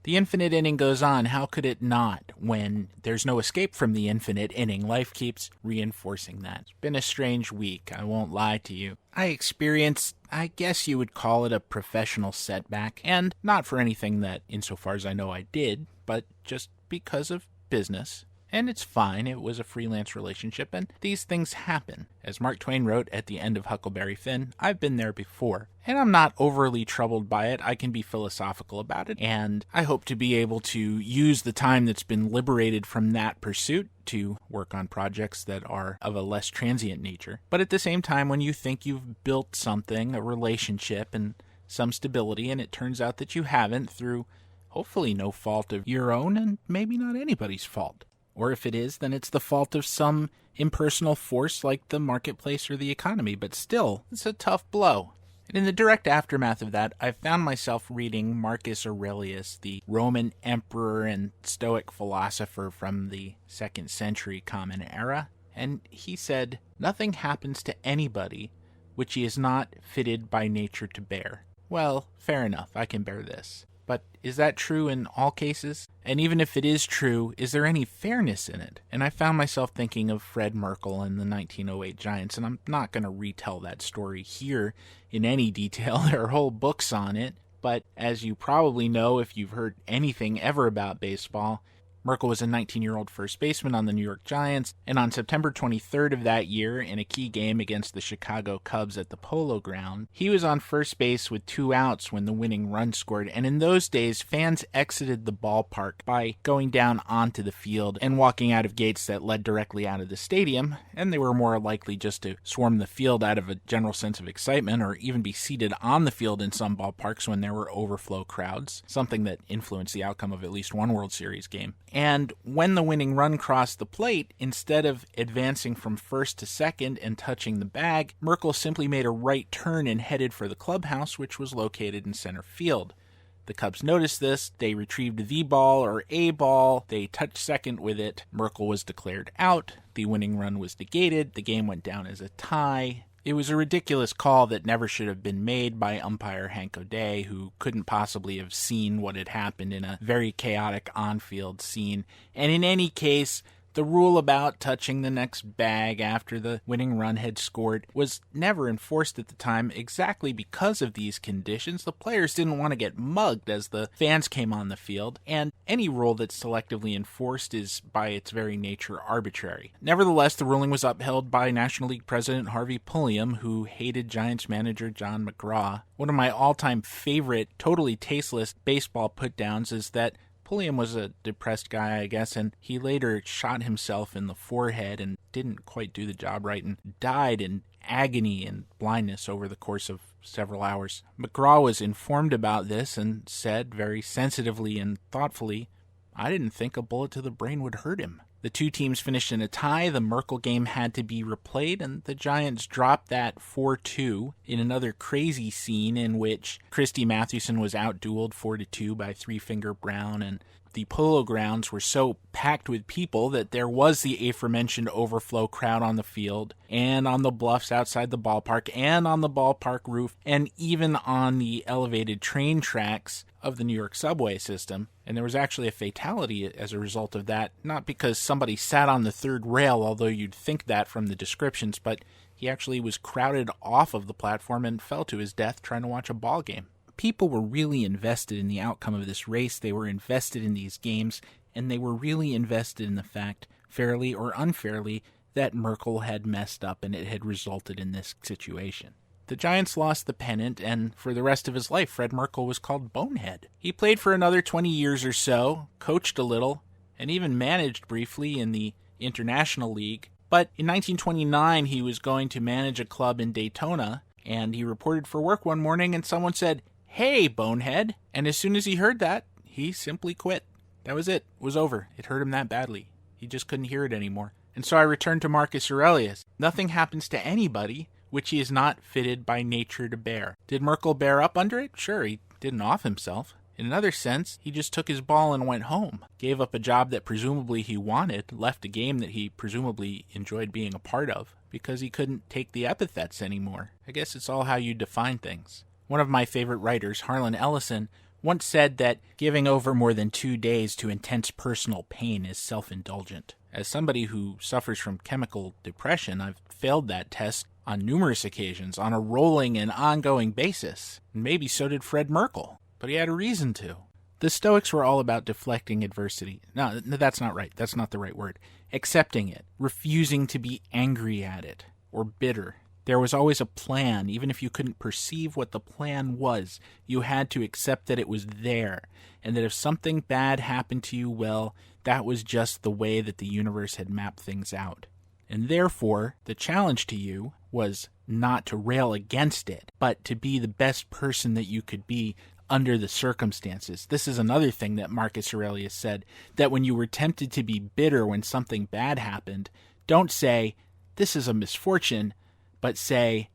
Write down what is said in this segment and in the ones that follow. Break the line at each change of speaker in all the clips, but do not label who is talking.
The infinite inning goes on. How could it not when there's no escape from the infinite inning? Life keeps reinforcing that. It's been a strange week, I won't lie to you. I experienced, I guess you would call it a professional setback, and not for anything that, insofar as I know, I did, but just because of business. And it's fine, it was a freelance relationship, and these things happen. As Mark Twain wrote at the end of Huckleberry Finn, I've been there before. And I'm not overly troubled by it. I can be philosophical about it, and I hope to be able to use the time that's been liberated from that pursuit to work on projects that are of a less transient nature. But at the same time, when you think you've built something, a relationship and some stability, and it turns out that you haven't through hopefully no fault of your own and maybe not anybody's fault. Or if it is, then it's the fault of some impersonal force like the marketplace or the economy. But still, it's a tough blow. And in the direct aftermath of that, I found myself reading Marcus Aurelius, the Roman emperor and Stoic philosopher from the 2nd century Common Era. And he said, "Nothing happens to anybody which he is not fitted by nature to bear." Well, fair enough, I can bear this. But is that true in all cases? And even if it is true, is there any fairness in it? And I found myself thinking of Fred Merkle and the 1908 Giants, and I'm not going to retell that story here in any detail. There are whole books on it. But as you probably know, if you've heard anything ever about baseball, Merkle was a 19-year-old first baseman on the New York Giants, and on September 23rd of that year, in a key game against the Chicago Cubs at the Polo Ground, he was on first base with 2 outs when the winning run scored, and in those days, fans exited the ballpark by going down onto the field and walking out of gates that led directly out of the stadium, and they were more likely just to swarm the field out of a general sense of excitement, or even be seated on the field in some ballparks when there were overflow crowds, something that influenced the outcome of at least one World Series game. And when the winning run crossed the plate, instead of advancing from first to second and touching the bag, Merkle simply made a right turn and headed for the clubhouse, which was located in center field. The Cubs noticed this. They retrieved the ball or a ball. They touched second with it. Merkle was declared out. The winning run was negated. The game went down as a tie. It was a ridiculous call that never should have been made by umpire Hank O'Day, who couldn't possibly have seen what had happened in a very chaotic on-field scene. And in any case, the rule about touching the next bag after the winning run had scored was never enforced at the time exactly because of these conditions. The players didn't want to get mugged as the fans came on the field, and any rule that's selectively enforced is by its very nature arbitrary. Nevertheless, the ruling was upheld by National League President Harvey Pulliam, who hated Giants manager John McGraw. One of my all-time favorite, totally tasteless baseball put-downs is that Pulliam was a depressed guy, I guess, and he later shot himself in the forehead and didn't quite do the job right and died in agony and blindness over the course of several hours. McGraw was informed about this and said very sensitively and thoughtfully, "I didn't think a bullet to the brain would hurt him." The two teams finished in a tie. The Merkle game had to be replayed, and the Giants dropped that 4-2 in another crazy scene in which Christy Mathewson was outdueled 4-2 by Three Finger Brown, and the Polo Grounds were so packed with people that there was the aforementioned overflow crowd on the field, and on the bluffs outside the ballpark, and on the ballpark roof, and even on the elevated train tracks of the New York subway system. And there was actually a fatality as a result of that, not because somebody sat on the third rail, although you'd think that from the descriptions, but he actually was crowded off of the platform and fell to his death trying to watch a ball game. People were really invested in the outcome of this race. They were invested in these games, and they were really invested in the fact, fairly or unfairly, that Merkle had messed up and it had resulted in this situation. The Giants lost the pennant, and for the rest of his life, Fred Merkle was called Bonehead. He played for another 20 years or so, coached a little, and even managed briefly in the International League. But in 1929, he was going to manage a club in Daytona, and he reported for work one morning, and someone said, "Hey, Bonehead." And as soon as he heard that, he simply quit. That was it. It was over. It hurt him that badly. He just couldn't hear it anymore. And so I returned to Marcus Aurelius. Nothing happens to anybody which he is not fitted by nature to bear. Did Merkle bear up under it? Sure, he didn't off himself. In another sense, he just took his ball and went home, gave up a job that presumably he wanted, left a game that he presumably enjoyed being a part of, because he couldn't take the epithets anymore. I guess it's all how you define things. One of my favorite writers, Harlan Ellison, once said that giving over more than 2 days to intense personal pain is self-indulgent. As somebody who suffers from chemical depression, I've failed that test on numerous occasions on a rolling and ongoing basis. Maybe so did Fred Merkle, but he had a reason to. The Stoics were all about deflecting adversity. No, that's not right. That's not the right word. Accepting it, refusing to be angry at it or bitter. There was always a plan. Even if you couldn't perceive what the plan was, you had to accept that it was there, and that if something bad happened to you, well, that was just the way that the universe had mapped things out. And therefore, the challenge to you was not to rail against it, but to be the best person that you could be under the circumstances. This is another thing that Marcus Aurelius said, that when you were tempted to be bitter when something bad happened, don't say, this is a misfortune, but say,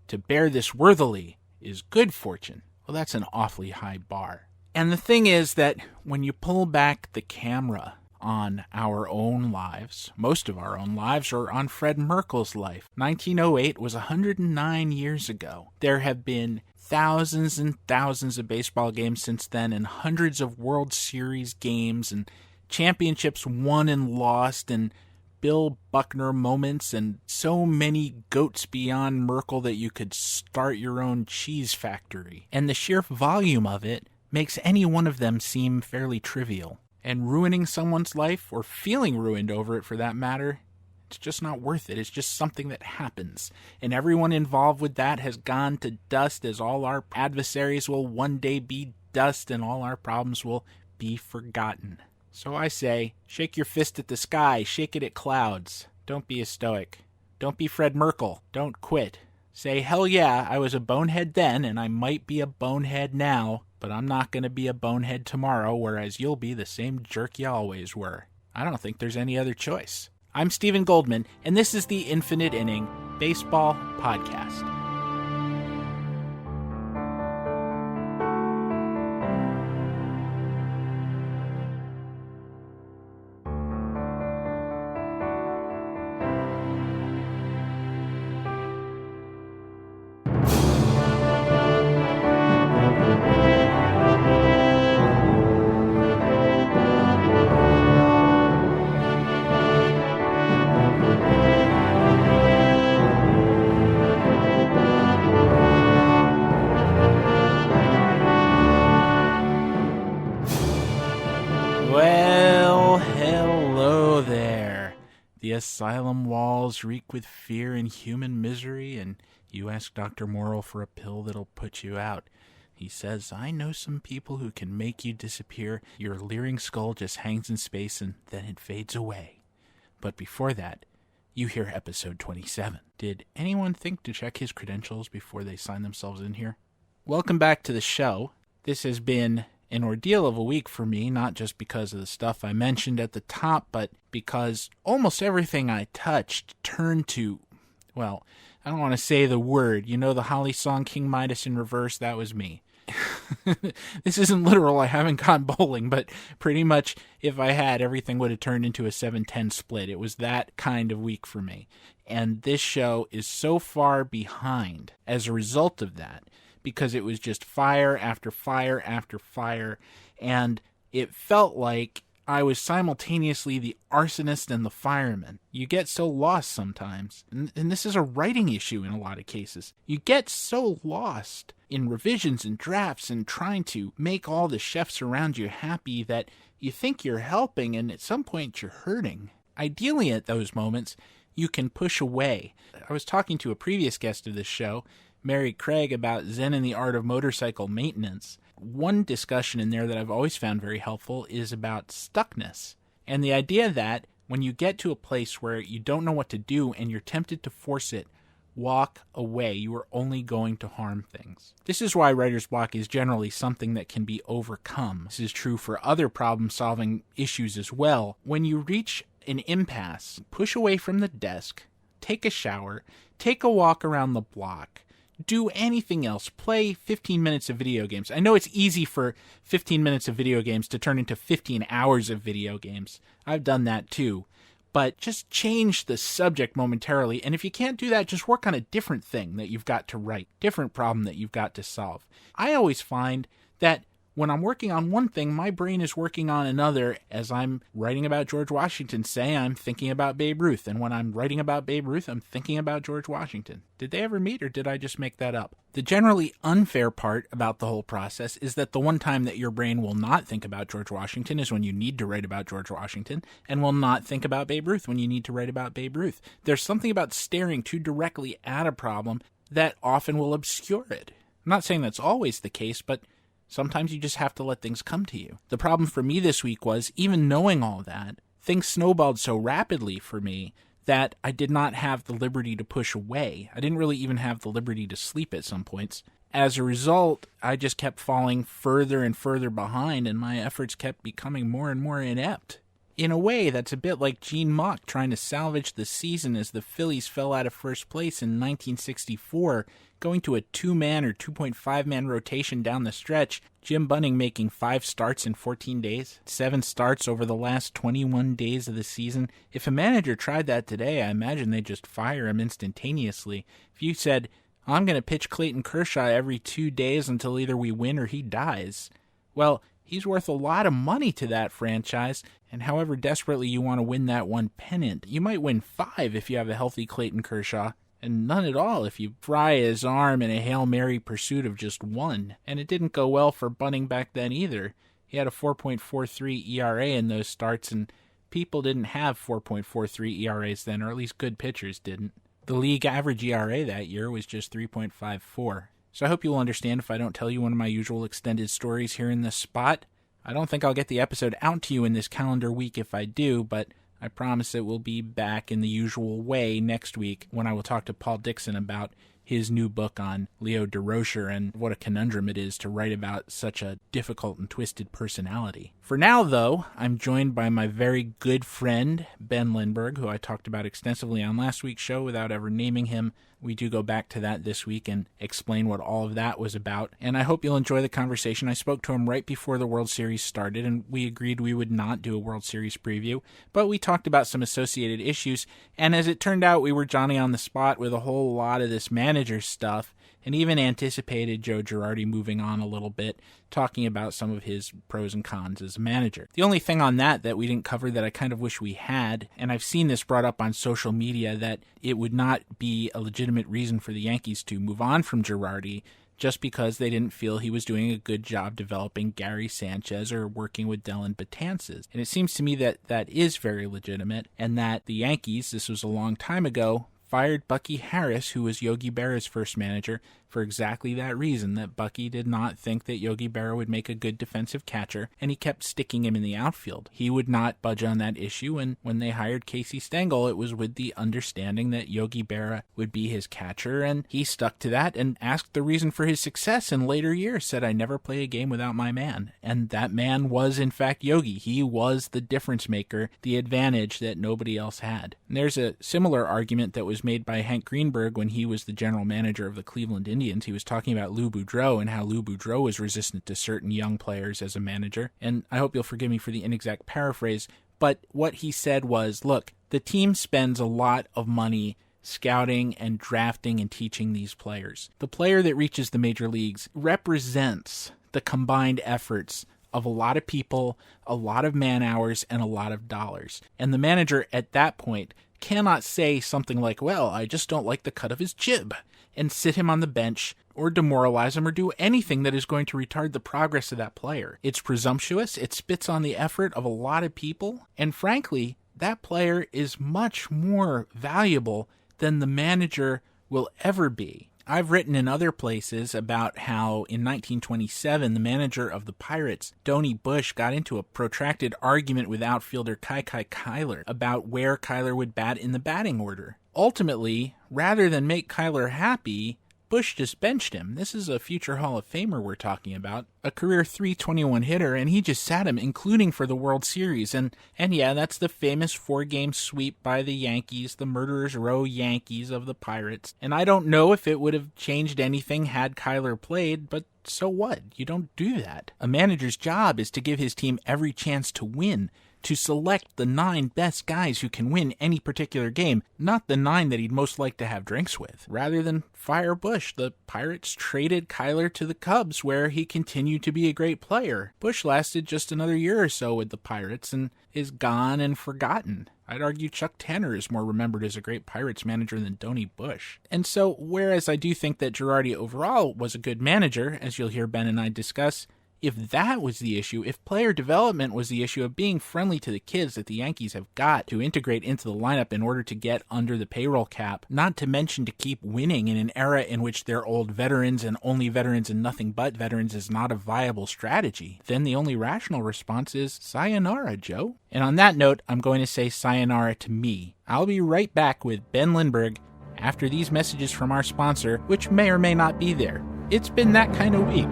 to bear this worthily is good fortune. Well, that's an awfully high bar. And the thing is that when you pull back the camera on our own lives, most of our own lives, or on Fred Merkle's life, 1908 was 109 years ago. There have been thousands and thousands of baseball games since then, and hundreds of World Series games, and championships won and lost, and Bill Buckner moments, and so many goats beyond Merkle that you could start your own cheese factory. And the sheer volume of it makes any one of them seem fairly trivial. And ruining someone's life, or feeling ruined over it for that matter, it's just not worth it. It's just something that happens. And everyone involved with that has gone to dust, as all our adversaries will one day be dust, and all our problems will be forgotten. So I say, shake your fist at the sky, shake it at clouds. Don't be a stoic. Don't be Fred Merkle. Don't quit. Say, hell yeah, I was a bonehead then, and I might be a bonehead now, but I'm not going to be a bonehead tomorrow, whereas you'll be the same jerk you always were. I don't think there's any other choice. I'm Stephen Goldman, and this is the Infinite Inning Baseball Podcast. The asylum walls reek with fear and human misery, and you ask Dr. Morrill for a pill that'll put you out. He says, I know some people who can make you disappear. Your leering skull just hangs in space and then it fades away. But before that, you hear episode 27. Did anyone think to check his credentials before they sign themselves in here? Welcome back to the show. This has been an ordeal of a week for me, not just because of the stuff I mentioned at the top, but because almost everything I touched turned to, well, I don't want to say the word. You know the Holly song, King Midas in Reverse? That was me. This isn't literal, I haven't gone bowling, but pretty much if I had, everything would have turned into a 7-10 split. It was that kind of week for me. And this show is so far behind as a result of that, because it was just fire after fire after fire, and it felt like I was simultaneously the arsonist and the fireman. You get so lost sometimes, and this is a writing issue in a lot of cases. You get so lost in revisions and drafts and trying to make all the chefs around you happy that you think you're helping, and at some point you're hurting. Ideally at those moments, you can push away. I was talking to a previous guest of this show, Mary Craig, about Zen and the art of motorcycle maintenance. One discussion in there that I've always found very helpful is about stuckness, and the idea that when you get to a place where you don't know what to do and you're tempted to force it, walk away. You are only going to harm things. This is why writer's block is generally something that can be overcome. This is true for other problem-solving issues as well. When you reach an impasse, push away from the desk, take a shower, take a walk around the block, do anything else. Play 15 minutes of video games. I know it's easy for 15 minutes of video games to turn into 15 hours of video games. I've done that too. But just change the subject momentarily. And if you can't do that, just work on a different thing that you've got to write, different problem that you've got to solve. I always find that when I'm working on one thing, my brain is working on another. As I'm writing about George Washington, say, I'm thinking about Babe Ruth. And when I'm writing about Babe Ruth, I'm thinking about George Washington. Did they ever meet, or did I just make that up? The generally unfair part about the whole process is that the one time that your brain will not think about George Washington is when you need to write about George Washington, and will not think about Babe Ruth when you need to write about Babe Ruth. There's something about staring too directly at a problem that often will obscure it. I'm not saying that's always the case, but sometimes you just have to let things come to you. The problem for me this week was, even knowing all that, things snowballed so rapidly for me that I did not have the liberty to push away. I didn't really even have the liberty to sleep at some points. As a result, I just kept falling further and further behind, and my efforts kept becoming more and more inept. In a way, that's a bit like Gene Mauch trying to salvage the season as the Phillies fell out of first place in 1964, going to a 2-man or 2.5-man rotation down the stretch, Jim Bunning making 5 starts in 14 days, 7 starts over the last 21 days of the season. If a manager tried that today, I imagine they'd just fire him instantaneously. If you said, I'm going to pitch Clayton Kershaw every 2 days until either we win or he dies, well, he's worth a lot of money to that franchise, and however desperately you want to win that one pennant, you might win 5 if you have a healthy Clayton Kershaw, and none at all if you fry his arm in a Hail Mary pursuit of just 1. And it didn't go well for Bunning back then either. He had a 4.43 ERA in those starts, and people didn't have 4.43 ERAs then, or at least good pitchers didn't. The league average ERA that year was just 3.54. So I hope you'll understand if I don't tell you one of my usual extended stories here in this spot. I don't think I'll get the episode out to you in this calendar week if I do, but I promise it will be back in the usual way next week when I will talk to Paul Dixon about his new book on Leo DeRocher and what a conundrum it is to write about such a difficult and twisted personality. For now, though, I'm joined by my very good friend, Ben Lindbergh, who I talked about extensively on last week's show without ever naming him. We do go back to that this week and explain what all of that was about, and I hope you'll enjoy the conversation. I spoke to him right before the World Series started, and we agreed we would not do a World Series preview, but we talked about some associated issues, and as it turned out, we were Johnny on the spot with a whole lot of this manager stuff, and even anticipated Joe Girardi moving on a little bit, talking about some of his pros and cons as a manager. The only thing on that we didn't cover that I kind of wish we had, and I've seen this brought up on social media, that it would not be a legitimate reason for the Yankees to move on from Girardi just because they didn't feel he was doing a good job developing Gary Sanchez or working with Dellin Betances. And it seems to me that that is very legitimate, and that the Yankees, this was a long time ago, fired Bucky Harris, who was Yogi Berra's first manager, for exactly that reason, that Bucky did not think that Yogi Berra would make a good defensive catcher, and he kept sticking him in the outfield. He would not budge on that issue, and when they hired Casey Stengel, it was with the understanding that Yogi Berra would be his catcher, and he stuck to that and asked the reason for his success in later years, said, I never play a game without my man. And that man was, in fact, Yogi. He was the difference maker, the advantage that nobody else had. And there's a similar argument that was made by Hank Greenberg when he was the general manager of the Cleveland Indians. He was talking about Lou Boudreau and how Lou Boudreau was resistant to certain young players as a manager. And I hope you'll forgive me for the inexact paraphrase, but what he said was, look, the team spends a lot of money scouting and drafting and teaching these players. The player that reaches the major leagues represents the combined efforts of a lot of people, a lot of man hours, and a lot of dollars. And the manager at that point cannot say something like, well, I just don't like the cut of his jib, and sit him on the bench or demoralize him or do anything that is going to retard the progress of that player. It's presumptuous, it spits on the effort of a lot of people, and frankly, that player is much more valuable than the manager will ever be. I've written in other places about how in 1927, the manager of the Pirates, Donnie Bush, got into a protracted argument with outfielder Kai Kyler about where Kyler would bat in the batting order. Ultimately, rather than make Kyler happy, Bush just benched him. This is a future Hall of Famer we're talking about, a career .321 hitter, and he just sat him, including for the World Series. And yeah, that's the famous 4-game sweep by the Yankees, the Murderers Row Yankees of the Pirates. And I don't know if it would have changed anything had Kyler played, but so what? You don't do that. A manager's job is to give his team every chance to win, to select the 9 best guys who can win any particular game, not the 9 that he'd most like to have drinks with. Rather than fire Bush, the Pirates traded Kyler to the Cubs, where he continued to be a great player. Bush lasted just another year or so with the Pirates and is gone and forgotten. I'd argue Chuck Tanner is more remembered as a great Pirates manager than Donnie Bush. And so, whereas I do think that Girardi overall was a good manager, as you'll hear Ben and I discuss, if that was the issue, if player development was the issue of being friendly to the kids that the Yankees have got to integrate into the lineup in order to get under the payroll cap, not to mention to keep winning in an era in which they're old veterans and only veterans and nothing but veterans is not a viable strategy, then the only rational response is sayonara, Joe. And on that note, I'm going to say sayonara to me. I'll be right back with Ben Lindbergh after these messages from our sponsor, which may or may not be there. It's been that kind of week.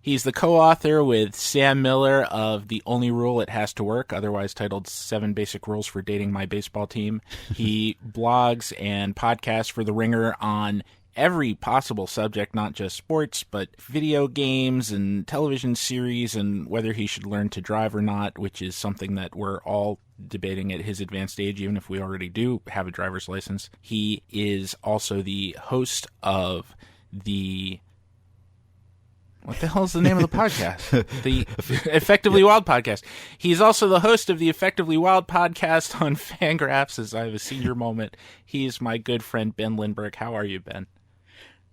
He's the co-author with Sam Miller of The Only Rule It Has to Work, otherwise titled 7 Basic Rules for Dating My Baseball Team. He blogs and podcasts for The Ringer on every possible subject, not just sports, but video games and television series and whether he should learn to drive or not, which is something that we're all debating at his advanced age, even if we already do have a driver's license. He is also the host of the... What the hell is the name of the podcast? The Effectively Wild podcast. He's also the host of the Effectively Wild podcast on Fangraphs, as I have a senior moment. He's my good friend, Ben Lindbergh. How are you, Ben?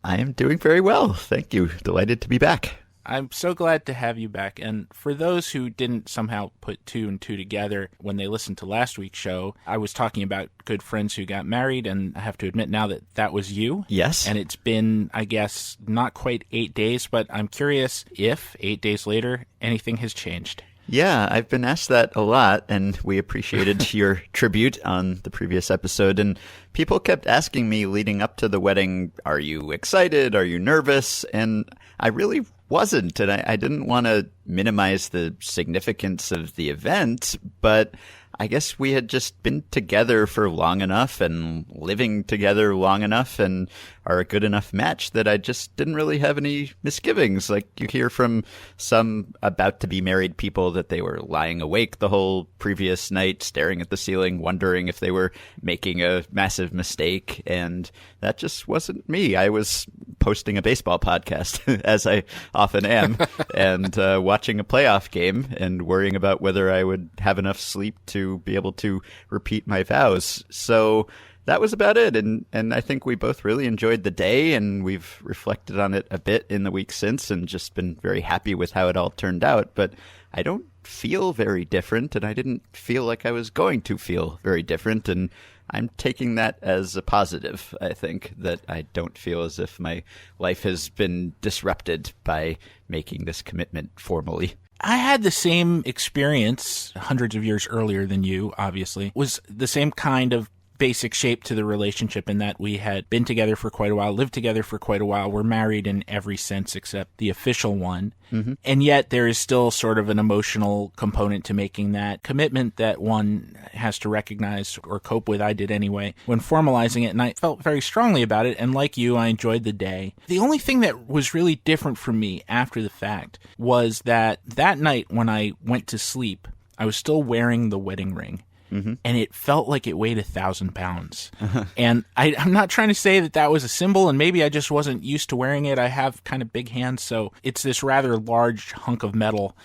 I am doing very well. Thank you. Delighted to be back.
I'm so glad to have you back. And for those who didn't somehow put 2 and 2 together when they listened to last week's show, I was talking about good friends who got married, and I have to admit now that that was you.
Yes.
And it's been, I guess, not quite 8 days, but I'm curious if 8 days later anything has changed.
Yeah, I've been asked that a lot, and we appreciated your tribute on the previous episode. And people kept asking me leading up to the wedding, are you excited? Are you nervous? And I really wasn't, and I didn't want to minimize the significance of the event, but I guess we had just been together for long enough and living together long enough and are a good enough match that I just didn't really have any misgivings. Like you hear from some about to be married people that they were lying awake the whole previous night, staring at the ceiling, wondering if they were making a massive mistake. And that just wasn't me. I was posting a baseball podcast, as I often am, and watching a playoff game and worrying about whether I would have enough sleep to be able to repeat my vows. So that was about it. And I think we both really enjoyed the day, and we've reflected on it a bit in the week since and just been very happy with how it all turned out. But I don't feel very different, and I didn't feel like I was going to feel very different. And I'm taking that as a positive. I think that I don't feel as if my life has been disrupted by making this commitment formally.
I had the same experience hundreds of years earlier than you, obviously. It was the same kind of basic shape to the relationship in that we had been together for quite a while, lived together for quite a while. We're married in every sense except the official one. Mm-hmm. And yet there is still sort of an emotional component to making that commitment that one has to recognize or cope with. I did anyway when formalizing it, and I felt very strongly about it. And like you, I enjoyed the day. The only thing that was really different for me after the fact was that night when I went to sleep, I was still wearing the wedding ring. Mm-hmm. And it felt like it weighed 1,000 pounds. Uh-huh. And I'm not trying to say that that was a symbol, and maybe I just wasn't used to wearing it. I have kind of big hands, so it's this rather large hunk of metal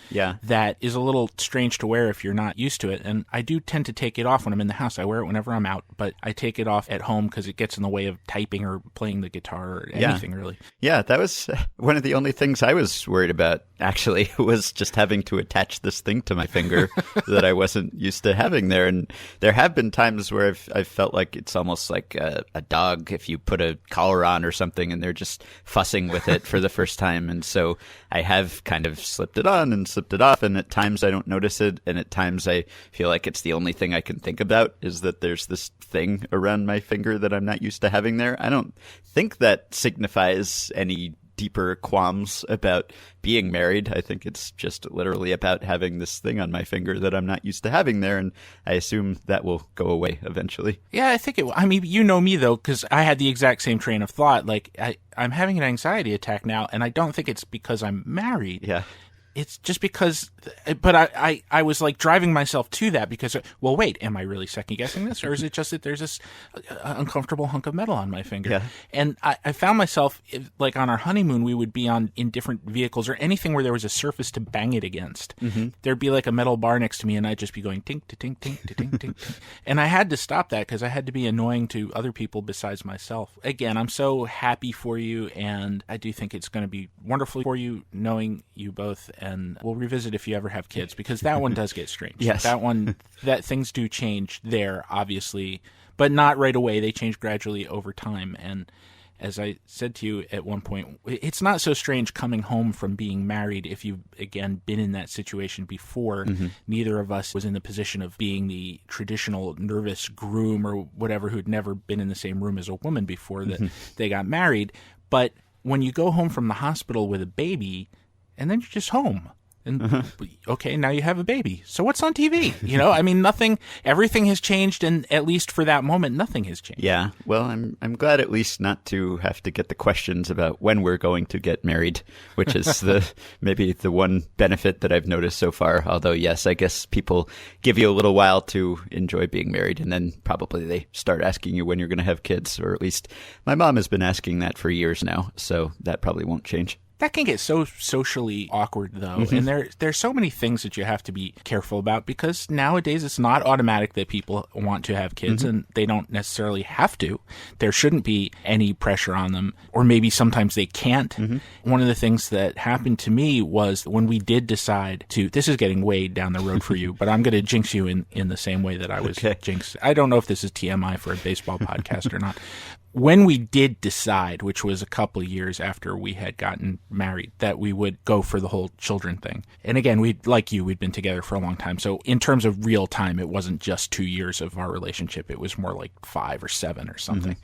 that is a little strange to wear if you're not used to it. And I do tend to take it off when I'm in the house. I wear it whenever I'm out, but I take it off at home because it gets in the way of typing or playing the guitar or anything, really.
Yeah, that was one of the only things I was worried about, actually, was just having to attach this thing to my finger that I wasn't used to having there. And there have been times where I've felt like it's almost like a dog if you put a collar on or something and they're just fussing with it for the first time. And so I have kind of slipped it on and slipped it off. And at times I don't notice it. And at times I feel like it's the only thing I can think about is that there's this thing around my finger that I'm not used to having there. I don't think that signifies any deeper qualms about being married. I think it's just literally about having this thing on my finger that I'm not used to having there, and I assume that will go away eventually.
Yeah, I think it will. I mean, you know me, though, because I had the exact same train of thought. Like, I'm having an anxiety attack now, and I don't think it's because I'm married.
Yeah.
It's just because, but I was like driving myself to that because, well, wait, am I really second guessing this? Or is it just that there's this uncomfortable hunk of metal on my finger?
Yeah.
And I found myself, like on our honeymoon, we would be in different vehicles or anything where there was a surface to bang it against. Mm-hmm. There'd be like a metal bar next to me and I'd just be going tink to tink, tink to tink, tink. And I had to stop that because I had to be annoying to other people besides myself. Again, I'm so happy for you, and I do think it's going to be wonderful for you knowing you both. And we'll revisit if you ever have kids, because that one does get strange.
Yes.
That things do change there, obviously, but not right away. They change gradually over time. And as I said to you at one point, it's not so strange coming home from being married if you've, again, been in that situation before. Mm-hmm. Neither of us was in the position of being the traditional nervous groom or whatever who'd never been in the same room as a woman before that they got married. But when you go home from the hospital with a baby, and then you're just home. And okay, now you have a baby. So what's on TV? You know, I mean, everything has changed, and at least for that moment, nothing has changed.
Yeah. Well, I'm glad at least not to have to get the questions about when we're going to get married, which is maybe the one benefit that I've noticed so far. Although, yes, I guess people give you a little while to enjoy being married, and then probably they start asking you when you're going to have kids, or at least my mom has been asking that for years now, so that probably won't change.
That can get so socially awkward, though, and there's so many things that you have to be careful about, because nowadays it's not automatic that people want to have kids, and they don't necessarily have to. There shouldn't be any pressure on them, or maybe sometimes they can't. One of the things that happened to me was when we did decide to, this is getting way down the road for you, but I'm going to jinx you in the same way that I was jinxed. I don't know if this is TMI for a baseball podcast or not. When we did decide, which was a couple of years after we had gotten married, that we would go for the whole children thing. And again, we'd been together for a long time. So in terms of real time, it wasn't just 2 years of our relationship. It was more like 5 or 7 or something.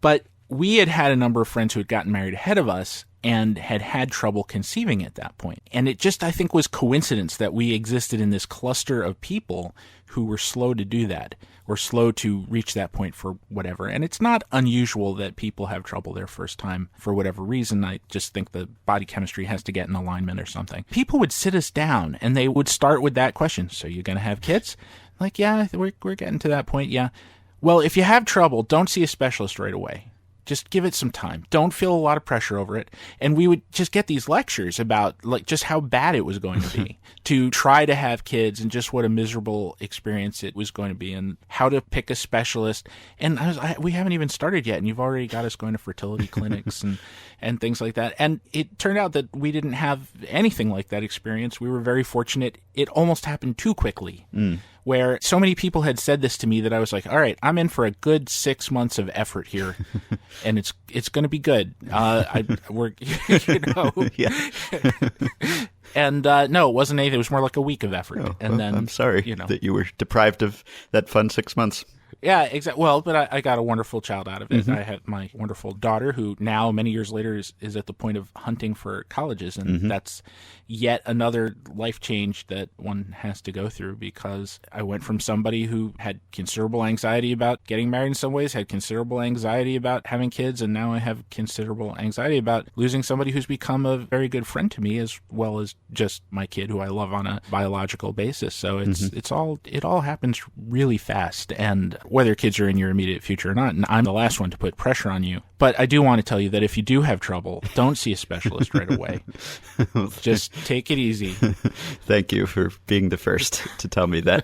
But we had a number of friends who had gotten married ahead of us and had trouble conceiving at that point. And it just, I think, was coincidence that we existed in this cluster of people who were slow to do that, or slow to reach that point for whatever. And it's not unusual that people have trouble their first time for whatever reason. I just think the body chemistry has to get in alignment or something. People would sit us down and they would start with that question. So you're going to have kids? Like, yeah, we're getting to that point. Yeah. Well, if you have trouble, don't see a specialist right away. Just give it some time. Don't feel a lot of pressure over it. And we would just get these lectures about like just how bad it was going to be to try to have kids, and just what a miserable experience it was going to be, and how to pick a specialist. And we haven't even started yet, and you've already got us going to fertility clinics and things like that. And it turned out that we didn't have anything like that experience. We were very fortunate. It almost happened too quickly. Where so many people had said this to me that I was like, all right, I'm in for a good 6 months of effort here, and it's going to be good. We're, And no, it wasn't anything. It was more like a week of effort.
Oh,
and then
I'm sorry that you were deprived of that fun 6 months.
Yeah, exactly. Well, but I got a wonderful child out of it. I had my wonderful daughter, who now, many years later, is at the point of hunting for colleges. And that's yet another life change that one has to go through, because I went from somebody who had considerable anxiety about getting married in some ways, had considerable anxiety about having kids, and now I have considerable anxiety about losing somebody who's become a very good friend to me, as well as just my kid, who I love on a biological basis. So it all happens really fast. And whether kids are in your immediate future or not, and I'm the last one to put pressure on you. But I do want to tell you that if you do have trouble, don't see a specialist right away. Just take it easy.
Thank you for being the first to tell me that.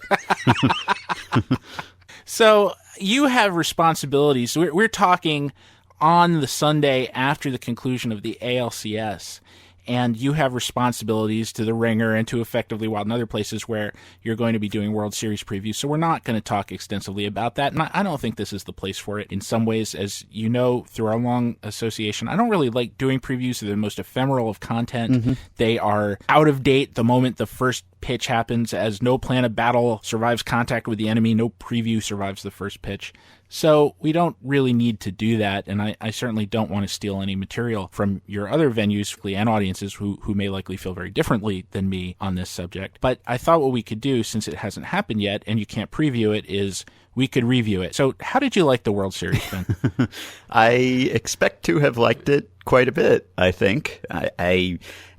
So you have responsibilities. We're talking on the Sunday after the conclusion of the ALCS. And you have responsibilities to the Ringer and to Effectively Wild and other places where you're going to be doing World Series previews. So we're not going to talk extensively about that. And I don't think this is the place for it. In some ways, as you know, through our long association, I don't really like doing previews. They're the most ephemeral of content. They are out of date the moment the first pitch happens. As no plan of battle survives contact with the enemy, no preview survives the first pitch. So we don't really need to do that, and I certainly don't want to steal any material from your other venues and audiences who may likely feel very differently than me on this subject. But I thought what we could do, since it hasn't happened yet and you can't preview it, is we could review it. So how did you like the World Series, Ben?
I expect to have liked it quite a bit, I think.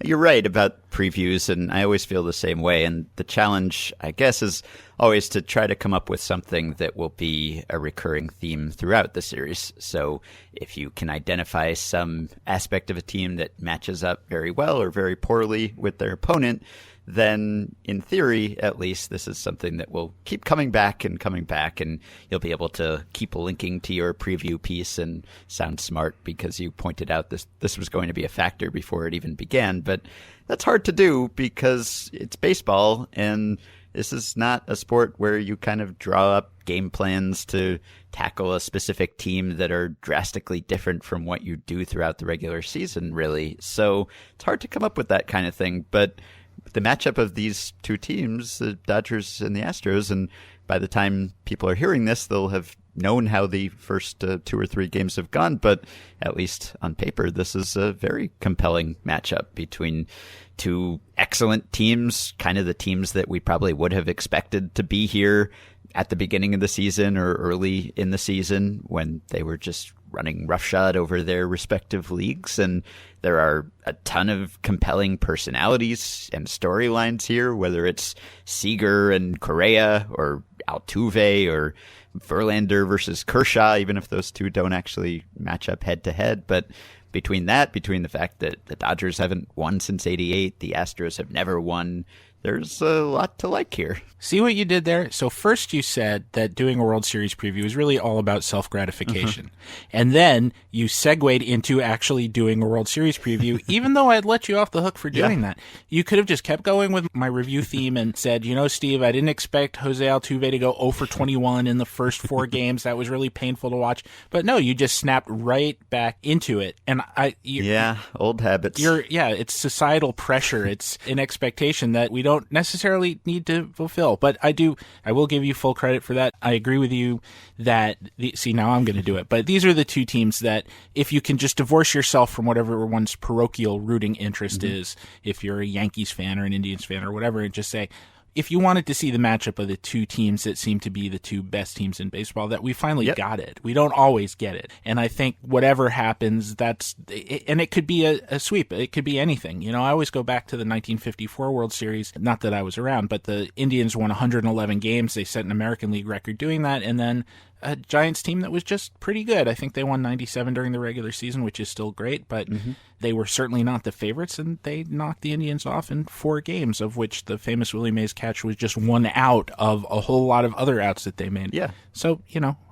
You're right about previews, and I always feel the same way. And the challenge, I guess, is always to try to come up with something that will be a recurring theme throughout the series. So if you can identify some aspect of a team that matches up very well or very poorly with their opponent, then in theory, at least, this is something that will keep coming back, and you'll be able to keep linking to your preview piece and sound smart because you pointed out this was going to be a factor before it even began. But that's hard to do because it's baseball, and this is not a sport where you kind of draw up game plans to tackle a specific team that are drastically different from what you do throughout the regular season, really. So it's hard to come up with that kind of thing. But the matchup of these two teams, the Dodgers and the Astros, and by the time people are hearing this, they'll have known how the first 2 or 3 games have gone. But at least on paper, this is a very compelling matchup between two excellent teams, kind of the teams that we probably would have expected to be here at the beginning of the season or early in the season when they were just running roughshod over their respective leagues. And there are a ton of compelling personalities and storylines here, whether it's Seager and Correa or Altuve or Verlander versus Kershaw, even if those two don't actually match up head to head. But between the fact that the Dodgers haven't won since '88, the Astros have never won, there's a lot to like here.
See what you did there? So first you said that doing a World Series preview is really all about self-gratification. Mm-hmm. And then you segued into actually doing a World Series preview, even though I'd let you off the hook for doing that. You could have just kept going with my review theme and said, Steve, I didn't expect Jose Altuve to go 0 for 21 in the first 4 games. That was really painful to watch. But no, you just snapped right back into it. And
old habits.
It's societal pressure. It's an expectation that we don't necessarily need to fulfill. But I will give you full credit for that. I agree with you that, now I'm going to do it. But these are the two teams that if you can just divorce yourself from whatever one's parochial rooting interest is, if you're a Yankees fan or an Indians fan or whatever, and just say, if you wanted to see the matchup of the two teams that seem to be the two best teams in baseball, that we finally got it. We don't always get it. And I think whatever happens, and it could be a sweep. It could be anything. I always go back to the 1954 World Series. Not that I was around, but the Indians won 111 games. They set an American League record doing that. And then a Giants team that was just pretty good. I think they won 97 during the regular season, which is still great, but they were certainly not the favorites, and they knocked the Indians off in 4 games, of which the famous Willie Mays catch was just one out of a whole lot of other outs that they made.
Yeah.
So,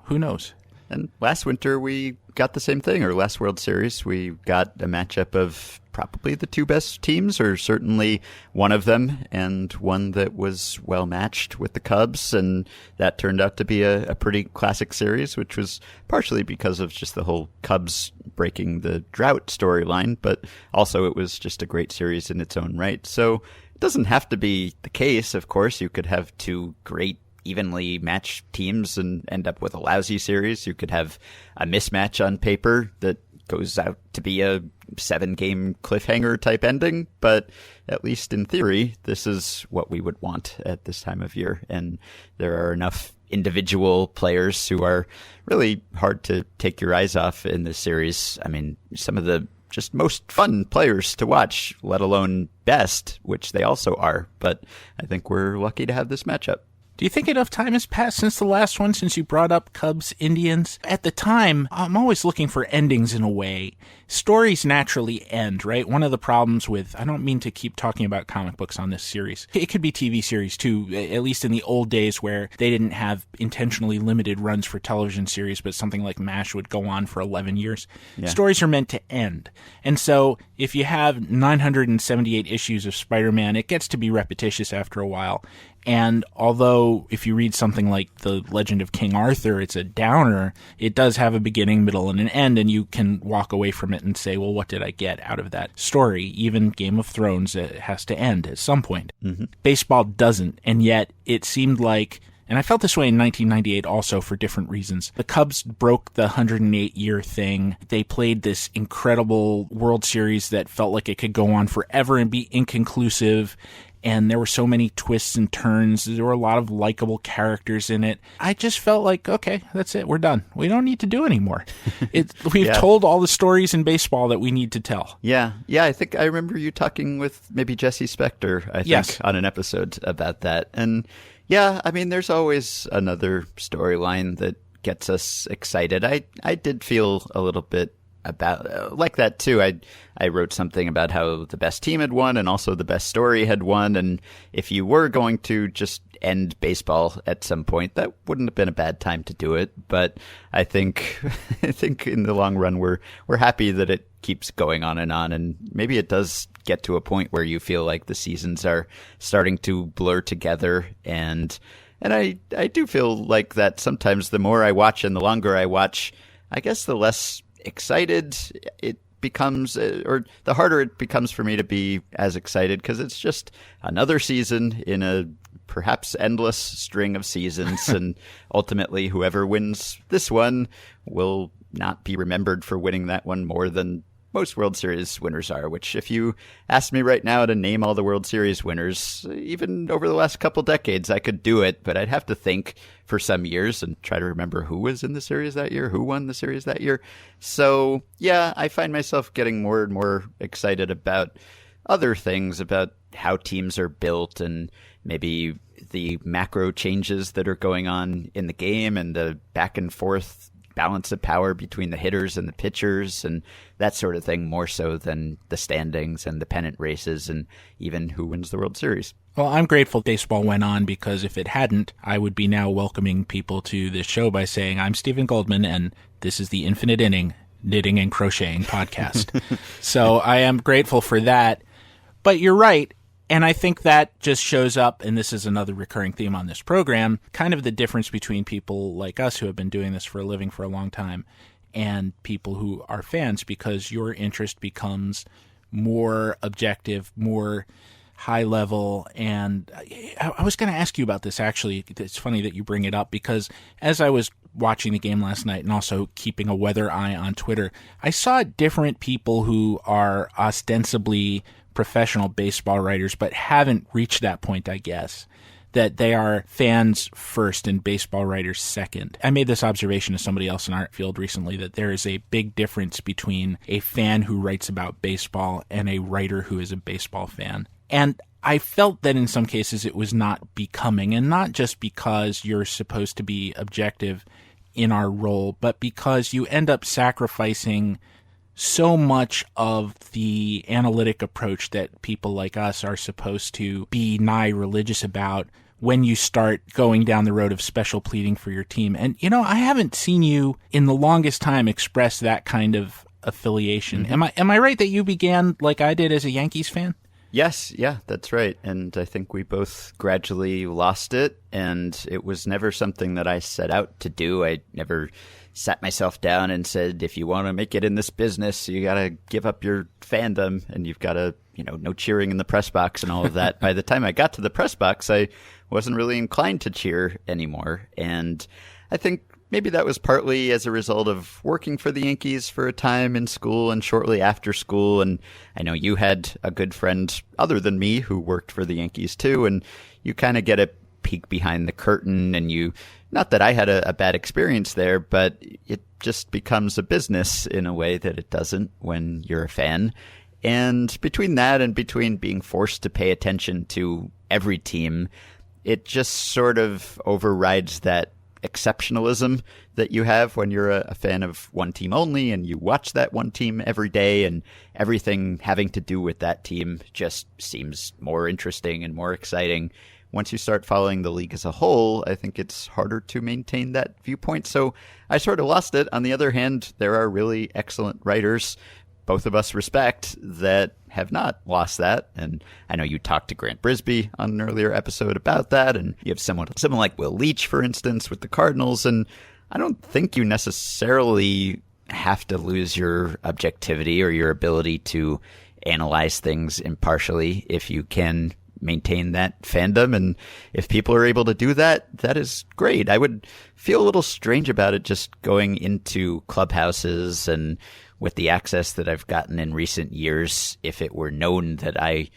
who knows?
And last winter, we got the same thing, or last World Series, we got a matchup of probably the 2 best teams, or certainly one of them, and one that was well matched with the Cubs, and that turned out to be a pretty classic series, which was partially because of just the whole Cubs breaking the drought storyline, but also it was just a great series in its own right. So it doesn't have to be the case, of course. You could have 2 great evenly matched teams and end up with a lousy series. You could have a mismatch on paper that goes out to be a 7-game cliffhanger type ending, but at least in theory, this is what we would want at this time of year. And there are enough individual players who are really hard to take your eyes off in this series. I mean, some of the just most fun players to watch, let alone best, which they also are. But I think we're lucky to have this matchup.
Do you think enough time has passed since the last one, since you brought up Cubs Indians? At the time, I'm always looking for endings in a way. Stories naturally end, right? One of the problems I don't mean to keep talking about comic books on this series. It could be TV series too, at least in the old days where they didn't have intentionally limited runs for television series, but something like MASH would go on for 11 years. Yeah. Stories are meant to end. And so if you have 978 issues of Spider-Man, it gets to be repetitious after a while. And although if you read something like The Legend of King Arthur, it's a downer, it does have a beginning, middle, and an end, and you can walk away from it and say, well, what did I get out of that story? Even Game of Thrones has to end at some point. Mm-hmm. Baseball doesn't, and yet it seemed like And I felt this way in 1998 also for different reasons. The Cubs broke the 108-year thing. They played this incredible World Series that felt like it could go on forever and be inconclusive. And there were so many twists and turns. There were a lot of likable characters in it. I just felt like, okay, that's it. We're done. We don't need to do anymore. We've told all the stories in baseball that we need to tell.
Yeah. I think I remember you talking with maybe Jesse Spector, I think, on an episode about that. And yeah, I mean, there's always another storyline that gets us excited. I did feel a little bit about like that too. I wrote something about how the best team had won and also the best story had won, and if you were going to just end baseball at some point, that wouldn't have been a bad time to do it. But I think in the long run we're happy that it keeps going on, and maybe it does get to a point where you feel like the seasons are starting to blur together, and I do feel like that sometimes. The more I watch and the longer I watch, I guess the less excited it becomes, or the harder it becomes for me to be as excited, because it's just another season in a perhaps endless string of seasons, and ultimately whoever wins this one will not be remembered for winning that one more than most World Series winners are, which if you asked me right now to name all the World Series winners, even over the last couple decades, I could do it, but I'd have to think for some years and try to remember who was in the series that year, who won the series that year. So yeah, I find myself getting more and more excited about other things, about how teams are built and maybe the macro changes that are going on in the game and the back and forth balance of power between the hitters and the pitchers and that sort of thing, more so than the standings and the pennant races and even who wins the World Series.
Well, I'm grateful baseball went on, because if it hadn't, I would be now welcoming people to this show by saying, I'm Stephen Goldman, and this is the Infinite Inning Knitting and Crocheting podcast. So I am grateful for that. But you're right. And I think that just shows up, and this is another recurring theme on this program, kind of the difference between people like us who have been doing this for a living for a long time and people who are fans, because your interest becomes more objective, more high level. And I was going to ask you about this, actually. It's funny that you bring it up, because as I was watching the game last night and also keeping a weather eye on Twitter, I saw different people who are ostensibly professional baseball writers but haven't reached that point, I guess, that they are fans first and baseball writers second. I made this observation to somebody else in our field recently, that there is a big difference between a fan who writes about baseball and a writer who is a baseball fan. And I felt that in some cases it was not becoming, and not just because you're supposed to be objective in our role, but because you end up sacrificing so much of the analytic approach that people like us are supposed to be nigh religious about when you start going down the road of special pleading for your team. And, I haven't seen you in the longest time express that kind of affiliation. Mm-hmm. Am I right that you began like I did as a Yankees fan?
Yes, yeah, that's right. And I think we both gradually lost it, and it was never something that I set out to do. I never sat myself down and said, if you want to make it in this business, you got to give up your fandom, and you've got to, no cheering in the press box and all of that. By the time I got to the press box, I wasn't really inclined to cheer anymore. And I think maybe that was partly as a result of working for the Yankees for a time in school and shortly after school. And I know you had a good friend other than me who worked for the Yankees too, and you kind of get a peek behind the curtain, and not that I had a bad experience there, but it just becomes a business in a way that it doesn't when you're a fan. And between that and between being forced to pay attention to every team, it just sort of overrides that exceptionalism that you have when you're a fan of one team only and you watch that one team every day, and everything having to do with that team just seems more interesting and more exciting. Once you start following the league as a whole, I think it's harder to maintain that viewpoint. So I sort of lost it. On the other hand, there are really excellent writers both of us respect that have not lost that. And I know you talked to Grant Brisbee on an earlier episode about that, and you have someone like Will Leitch, for instance, with the Cardinals, and I don't think you necessarily have to lose your objectivity or your ability to analyze things impartially if you can maintain that fandom. And if people are able to do that, that is great. I would feel a little strange about it just going into clubhouses and with the access that I've gotten in recent years, if it were known that I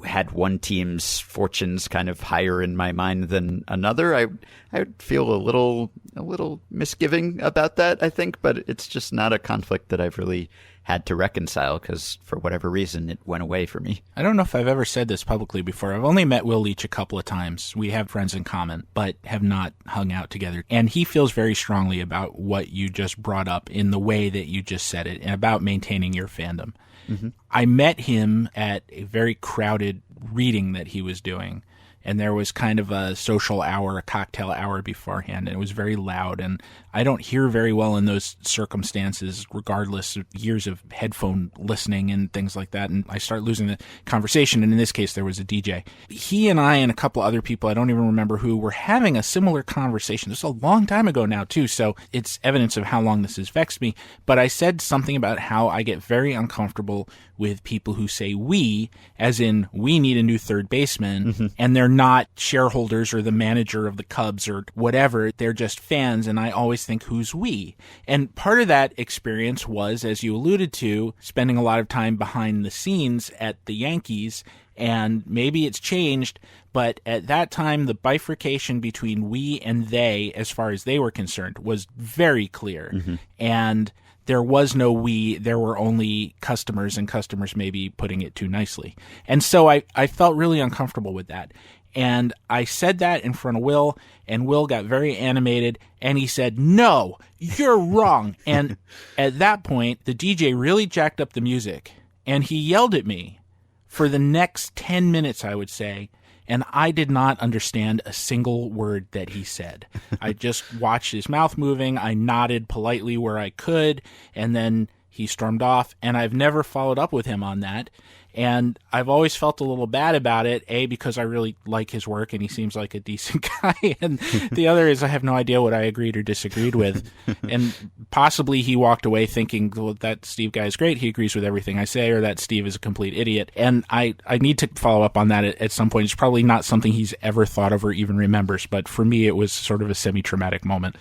had one team's fortunes kind of higher in my mind than another, I would feel a little misgiving about that, I think, but it's just not a conflict that I've really had to reconcile because for whatever reason it went away for me.
I don't know if I've ever said this publicly before. I've only met Will Leitch a couple of times. We have friends in common, but have not hung out together. And he feels very strongly about what you just brought up in the way that you just said it, and about maintaining your fandom. Mm-hmm. I met him at a very crowded reading that he was doing, and there was kind of a social hour, a cocktail hour beforehand, and it was very loud, and I don't hear very well in those circumstances, regardless of years of headphone listening and things like that, and I start losing the conversation, and in this case, there was a DJ. He and I and a couple other people, I don't even remember who, were having a similar conversation. This was a long time ago now, too, so it's evidence of how long this has vexed me, but I said something about how I get very uncomfortable with people who say we, as in we need a new third baseman, mm-hmm. and they're not shareholders or the manager of the Cubs or whatever. They're just fans, and I always think, who's we? And part of that experience was, as you alluded to, spending a lot of time behind the scenes at the Yankees, and maybe it's changed, but at that time, the bifurcation between we and they, as far as they were concerned, was very clear. Mm-hmm. And there was no we, there were only customers, and customers maybe putting it too nicely. And so I felt really uncomfortable with that. And I said that in front of Will, and Will got very animated, and he said, "No, you're wrong." And at that point, the DJ really jacked up the music, and he yelled at me for the next 10 minutes, I would say, and I did not understand a single word that he said. I just watched his mouth moving. I nodded politely where I could, and then he stormed off, and I've never followed up with him on that. And I've always felt a little bad about it, A, because I really like his work and he seems like a decent guy, and the other is I have no idea what I agreed or disagreed with. And possibly he walked away thinking, well, that Steve guy is great, he agrees with everything I say, or that Steve is a complete idiot. And I need to follow up on that at some point. It's probably not something he's ever thought of or even remembers, but for me it was sort of a semi-traumatic moment.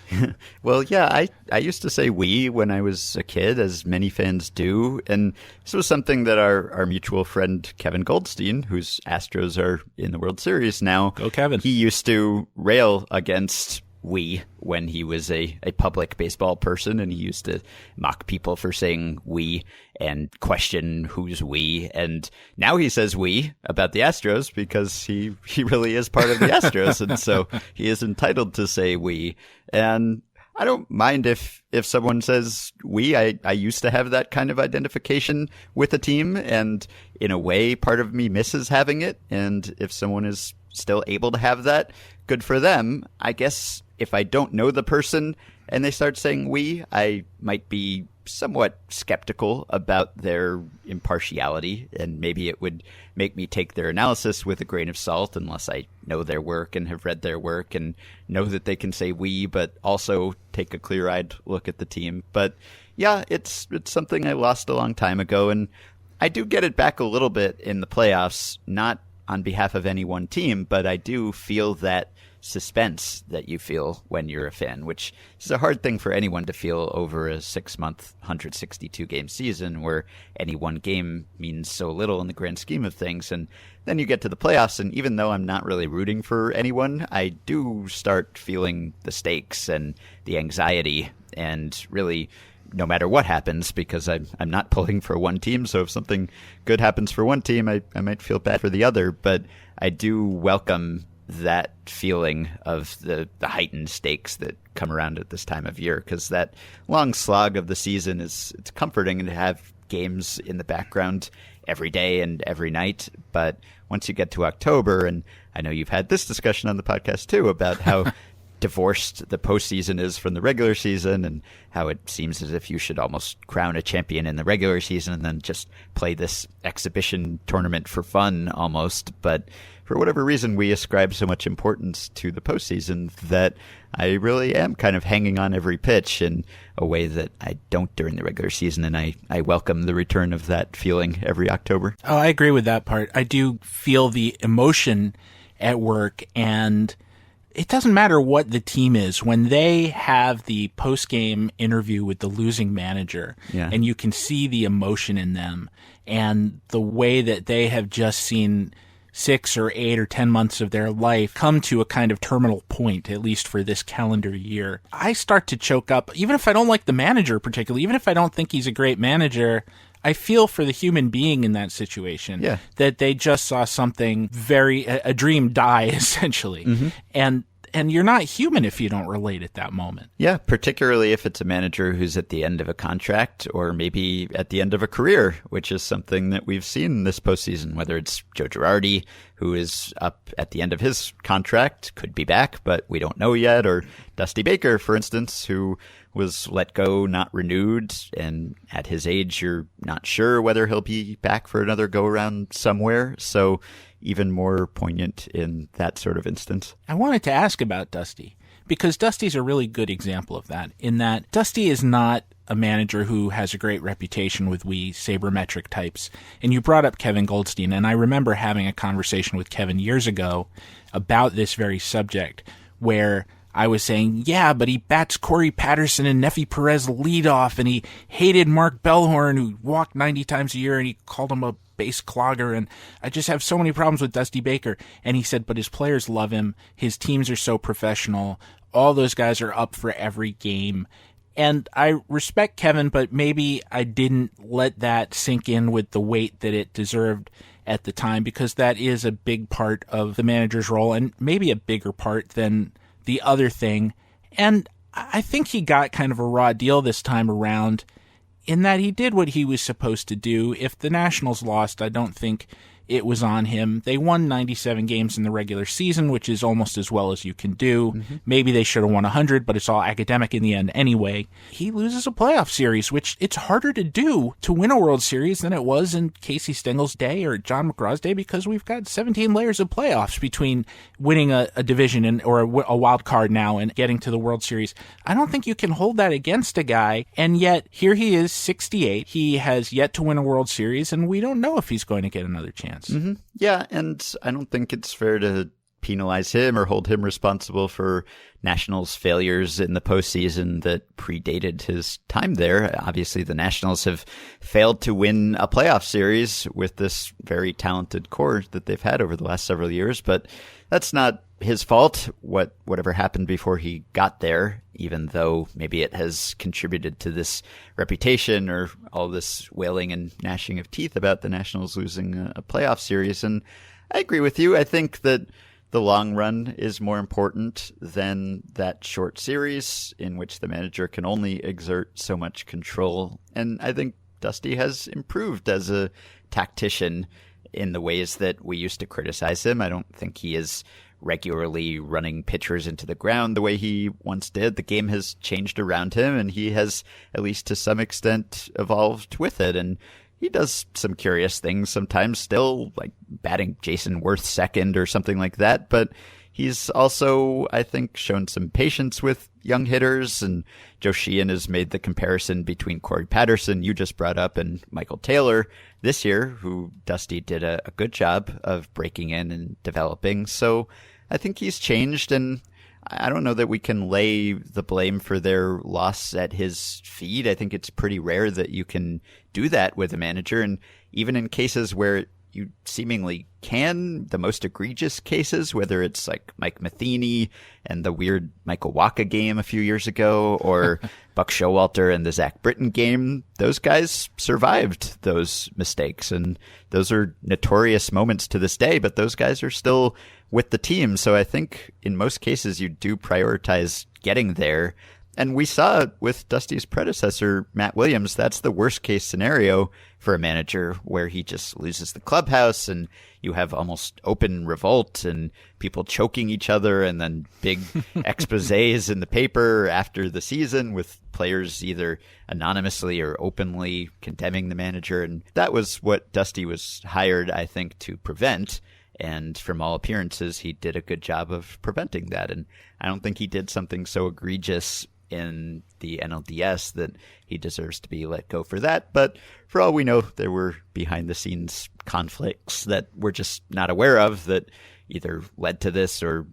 Well, yeah, I used to say we when I was a kid, as many fans do, and this was something that our mutual friend Kevin Goldstein, whose Astros are in the World Series now,
go Kevin,
he used to rail against we when he was a public baseball person, and he used to mock people for saying we and question who's we. And now he says we about the Astros because he really is part of the Astros, and so he is entitled to say we. And I don't mind if someone says we. I used to have that kind of identification with a team, and in a way, part of me misses having it. And if someone is still able to have that, good for them. I guess if I don't know the person and they start saying we, I might be somewhat skeptical about their impartiality, and maybe it would make me take their analysis with a grain of salt unless I know their work and have read their work and know that they can say we, but also take a clear-eyed look at the team. But yeah, it's something I lost a long time ago, and I do get it back a little bit in the playoffs, not on behalf of any one team, but I do feel that suspense that you feel when you're a fan, which is a hard thing for anyone to feel over a 6-month, 162-game season where any one game means so little in the grand scheme of things. And then you get to the playoffs, and even though I'm not really rooting for anyone, I do start feeling the stakes and the anxiety, and really no matter what happens, because I'm not pulling for one team, so if something good happens for one team, I might feel bad for the other, but I do welcome that feeling of the heightened stakes that come around at this time of year, because that long slog of the season it's comforting to have games in the background every day and every night. But once you get to October, and I know you've had this discussion on the podcast too about how divorced the postseason is from the regular season, and how it seems as if you should almost crown a champion in the regular season and then just play this exhibition tournament for fun almost. But for whatever reason, we ascribe so much importance to the postseason that I really am kind of hanging on every pitch in a way that I don't during the regular season, and I welcome the return of that feeling every October.
Oh, I agree with that part. I do feel the emotion at work, and it doesn't matter what the team is. When they have the post-game interview with the losing manager, and you can see the emotion in them and the way that they have just seen 6 or 8 or 10 months of their life come to a kind of terminal point, at least for this calendar year, I start to choke up. Even if I don't like the manager particularly, even if I don't think he's a great manager, I feel for the human being in that situation, that they just saw something a dream die, essentially. And you're not human if you don't relate at that moment.
Yeah, particularly if it's a manager who's at the end of a contract or maybe at the end of a career, which is something that we've seen this postseason, whether it's Joe Girardi, who is up at the end of his contract, could be back, but we don't know yet, or Dusty Baker, for instance, who was let go, not renewed, and at his age, you're not sure whether he'll be back for another go-around somewhere. So even more poignant in that sort of instance.
I wanted to ask about Dusty, because Dusty's a really good example of that, in that Dusty is not a manager who has a great reputation with we sabermetric types. And you brought up Kevin Goldstein, and I remember having a conversation with Kevin years ago about this very subject, where I was saying, yeah, but he bats Corey Patterson and Nefi Perez leadoff, and he hated Mark Bellhorn, who walked 90 times a year, and he called him a base clogger, and I just have so many problems with Dusty Baker. And he said, but his players love him. His teams are so professional. All those guys are up for every game. And I respect Kevin, but maybe I didn't let that sink in with the weight that it deserved at the time, because that is a big part of the manager's role, and maybe a bigger part than the other thing. And I think he got kind of a raw deal this time around, in that he did what he was supposed to do. If the Nationals lost, I don't think it was on him. They won 97 games in the regular season, which is almost as well as you can do. Maybe they should have won 100, but it's all academic in the end anyway. He loses a playoff series, which it's harder to do to win a World Series than it was in Casey Stengel's day or John McGraw's day, because we've got 17 layers of playoffs between winning a division or a wild card now and getting to the World Series. I don't think you can hold that against a guy, and yet here he is, 68. He has yet to win a World Series, and we don't know if he's going to get another chance.
Yeah, and I don't think it's fair to penalize him or hold him responsible for Nationals' failures in the postseason that predated his time there. Obviously, the Nationals have failed to win a playoff series with this very talented core that they've had over the last several years, but that's not his fault, whatever happened before he got there, even though maybe it has contributed to this reputation or all this wailing and gnashing of teeth about the Nationals losing a playoff series. And I agree with you. I think that the long run is more important than that short series in which the manager can only exert so much control. And I think Dusty has improved as a tactician in the ways that we used to criticize him. I don't think he is regularly running pitchers into the ground the way he once did. The game has changed around him, and he has, at least to some extent, evolved with it. And he does some curious things sometimes still, like batting Jason Worth second or something like that. But he's also, I think, shown some patience with young hitters. And Joe Sheehan has made the comparison between Corey Patterson, you just brought up, and Michael Taylor this year, who Dusty did a good job of breaking in and developing. So I think he's changed, and I don't know that we can lay the blame for their loss at his feet. I think it's pretty rare that you can do that with a manager. And even in cases where you seemingly can, the most egregious cases, whether it's like Mike Matheny and the weird Michael Wacha game a few years ago, or Buck Showalter and the Zach Britton game, those guys survived those mistakes. And those are notorious moments to this day, but those guys are still with the team. So I think in most cases you do prioritize getting there. And we saw with Dusty's predecessor, Matt Williams, that's the worst case scenario for a manager, where he just loses the clubhouse and you have almost open revolt and people choking each other, and then big exposés in the paper after the season with players either anonymously or openly condemning the manager. And that was what Dusty was hired, I think, to prevent. And from all appearances, he did a good job of preventing that. And I don't think he did something so egregious in the NLDS that he deserves to be let go for that. But for all we know, there were behind-the-scenes conflicts that we're just not aware of that either led to this or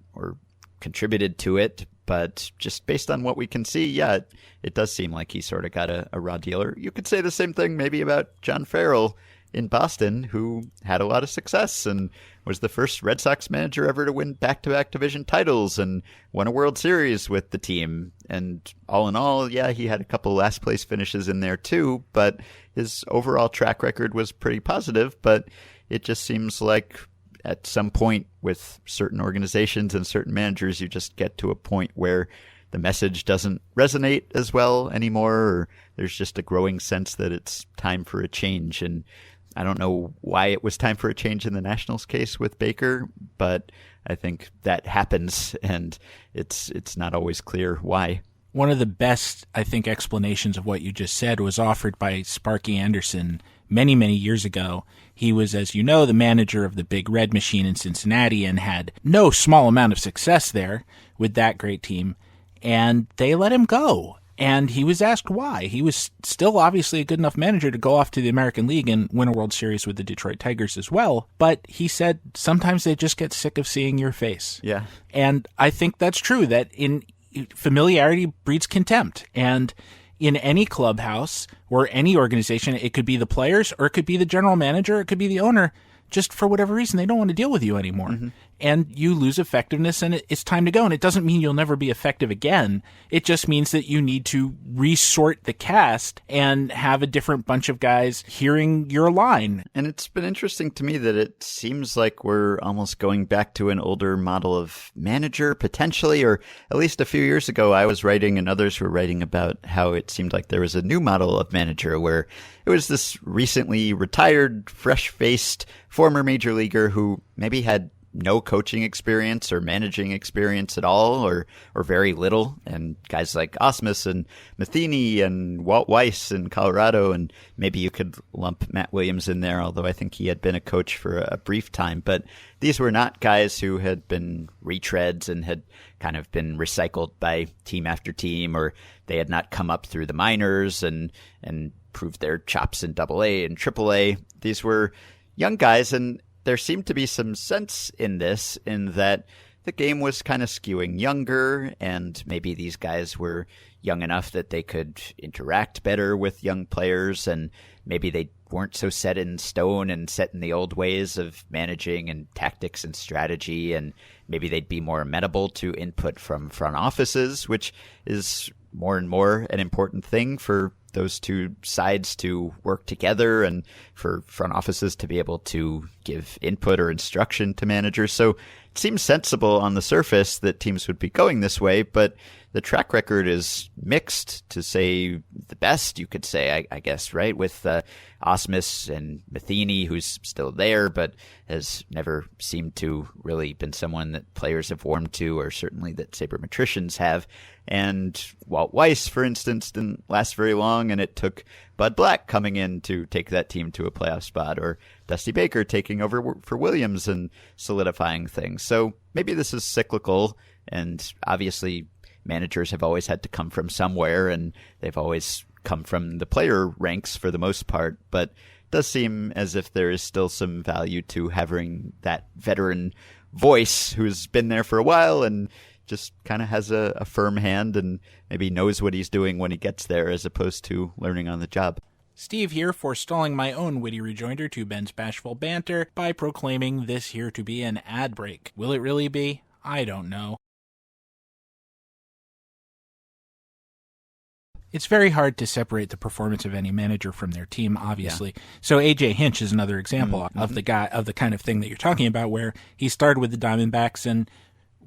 contributed to it. But just based on what we can see, yeah, it does seem like he sort of got a raw deal. Or you could say the same thing maybe about John Farrell in Boston, who had a lot of success and was the first Red Sox manager ever to win back-to-back division titles and won a World Series with the team. And all in all, yeah, he had a couple last-place finishes in there too, but his overall track record was pretty positive. But it just seems like at some point with certain organizations and certain managers, you just get to a point where the message doesn't resonate as well anymore, or there's just a growing sense that it's time for a change. And I don't know why it was time for a change in the Nationals case with Baker, but I think that happens, and it's not always clear why.
One of the best, I think, explanations of what you just said was offered by Sparky Anderson many, many years ago. He was, as you know, the manager of the Big Red Machine in Cincinnati and had no small amount of success there with that great team, and they let him go. And he was asked why. He was still obviously a good enough manager to go off to the American League and win a World Series with the Detroit Tigers as well. But he said sometimes they just get sick of seeing your face.
Yeah.
And I think that's true, that in familiarity breeds contempt. And in any clubhouse or any organization, it could be the players or it could be the general manager, it could be the owner. Just for whatever reason, they don't want to deal with you anymore. Mm-hmm. And you lose effectiveness, and it's time to go. And it doesn't mean you'll never be effective again. It just means that you need to resort the cast and have a different bunch of guys hearing your line.
And it's been interesting to me that it seems like we're almost going back to an older model of manager, potentially, or at least a few years ago, I was writing and others were writing about how it seemed like there was a new model of manager where it was this recently retired, fresh-faced former major leaguer who maybe had no coaching experience or managing experience at all, or very little. And guys like Ausmus and Matheny and Walt Weiss in Colorado, and maybe you could lump Matt Williams in there, although I think he had been a coach for a brief time. But these were not guys who had been retreads and had kind of been recycled by team after team, or they had not come up through the minors and proved their chops in AA and AAA. These were young guys, and there seemed to be some sense in this, in that the game was kind of skewing younger, and maybe these guys were young enough that they could interact better with young players, and maybe they weren't so set in stone and set in the old ways of managing and tactics and strategy, and maybe they'd be more amenable to input from front offices, which is more and more an important thing for those two sides to work together and for front offices to be able to give input or instruction to managers. So it seems sensible on the surface that teams would be going this way, but the track record is mixed, to say the best, you could say, I guess, right? With Ausmus and Matheny, who's still there, but has never seemed to really been someone that players have warmed to, or certainly that sabermetricians have. And Walt Weiss, for instance, didn't last very long, and it took Bud Black coming in to take that team to a playoff spot, or Dusty Baker taking over for Williams and solidifying things. So maybe this is cyclical, and obviously managers have always had to come from somewhere, and they've always come from the player ranks for the most part, but it does seem as if there is still some value to having that veteran voice who's been there for a while and just kind of has a firm hand and maybe knows what he's doing when he gets there, as opposed to learning on the job.
Steve here, forestalling my own witty rejoinder to Ben's bashful banter by proclaiming this here to be an ad break. Will it really be? I don't know. It's very hard to separate the performance of any manager from their team, obviously. Yeah. So A.J. Hinch is another example of the kind of thing that you're talking about, where he started with the Diamondbacks and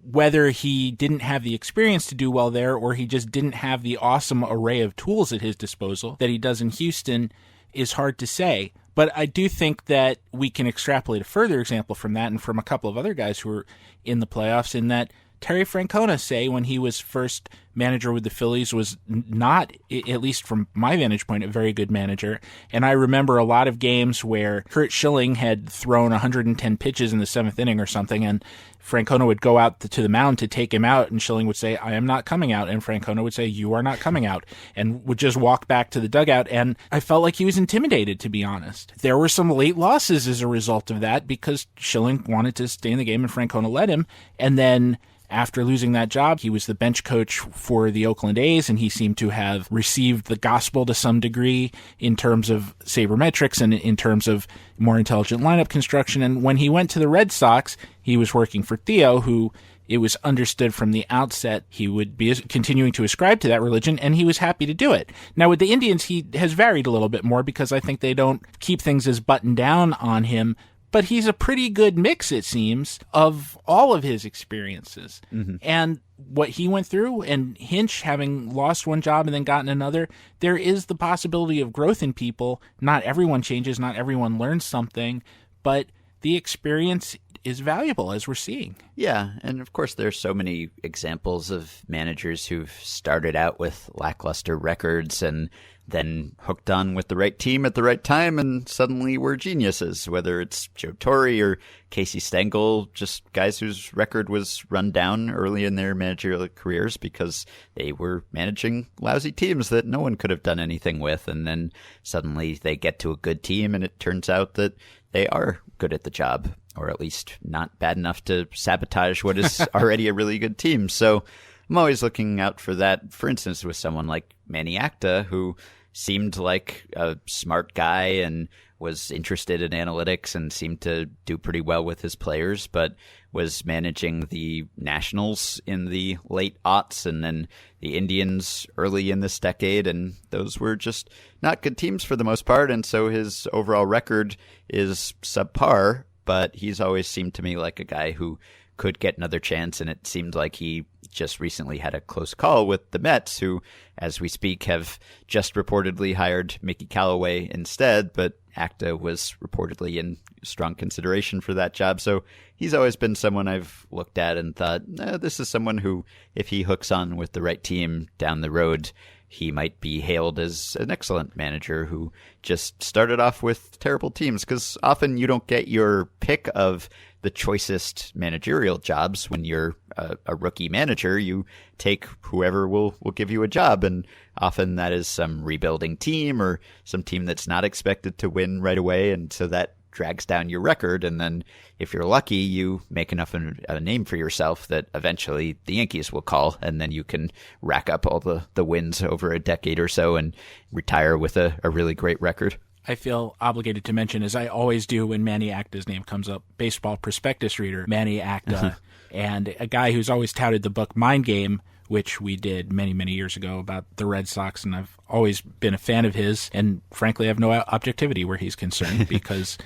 whether he didn't have the experience to do well there or he just didn't have the awesome array of tools at his disposal that he does in Houston is hard to say. But I do think that we can extrapolate a further example from that and from a couple of other guys who were in the playoffs, in that Terry Francona, say, when he was first manager with the Phillies, was not, at least from my vantage point, a very good manager. And I remember a lot of games where Curt Schilling had thrown 110 pitches in the seventh inning or something, and Francona would go out to the mound to take him out, and Schilling would say, "I am not coming out," and Francona would say, "You are not coming out," and would just walk back to the dugout. And I felt like he was intimidated, to be honest. There were some late losses as a result of that because Schilling wanted to stay in the game and Francona let him. And then after losing that job, he was the bench coach for the Oakland A's, and he seemed to have received the gospel to some degree in terms of sabermetrics and in terms of more intelligent lineup construction. And when he went to the Red Sox, he was working for Theo, who it was understood from the outset he would be continuing to ascribe to that religion, and he was happy to do it. Now, with the Indians, he has varied a little bit more because I think they don't keep things as buttoned down on him. But he's a pretty good mix, it seems, of all of his experiences. Mm-hmm. And what he went through, and Hinch having lost one job and then gotten another, there is the possibility of growth in people. Not everyone changes, not everyone learns something, but the experience is valuable, as we're seeing.
Yeah, and of course there's so many examples of managers who've started out with lackluster records and then hooked on with the right team at the right time and suddenly were geniuses, whether it's Joe Torre or Casey Stengel, just guys whose record was run down early in their managerial careers because they were managing lousy teams that no one could have done anything with. And then suddenly they get to a good team and it turns out that they are good at the job, or at least not bad enough to sabotage what is already a really good team. So I'm always looking out for that, for instance, with someone like Manny Acta, who seemed like a smart guy and was interested in analytics and seemed to do pretty well with his players, but was managing the Nationals in the late aughts and then the Indians early in this decade, and those were just not good teams for the most part, and so his overall record is subpar, but he's always seemed to me like a guy who could get another chance, and it seemed like he just recently had a close call with the Mets, who, as we speak, have just reportedly hired Mickey Callaway instead, but Acta was reportedly in strong consideration for that job. So he's always been someone I've looked at and thought, this is someone who, if he hooks on with the right team down the road, he might be hailed as an excellent manager who just started off with terrible teams, because often you don't get your pick of the choicest managerial jobs when you're a rookie manager. You take whoever will give you a job, and often that is some rebuilding team or some team that's not expected to win right away, and so that drags down your record. And then if you're lucky, you make enough of a name for yourself that eventually the Yankees will call, and then you can rack up all the wins over a decade or so and retire with a really great record.
I feel obligated to mention, as I always do when Manny Acta's name comes up, baseball prospectus reader Manny Acta, and a guy who's always touted the book Mind Game, which we did many, many years ago about the Red Sox, and I've always been a fan of his, and frankly I have no objectivity where he's concerned, because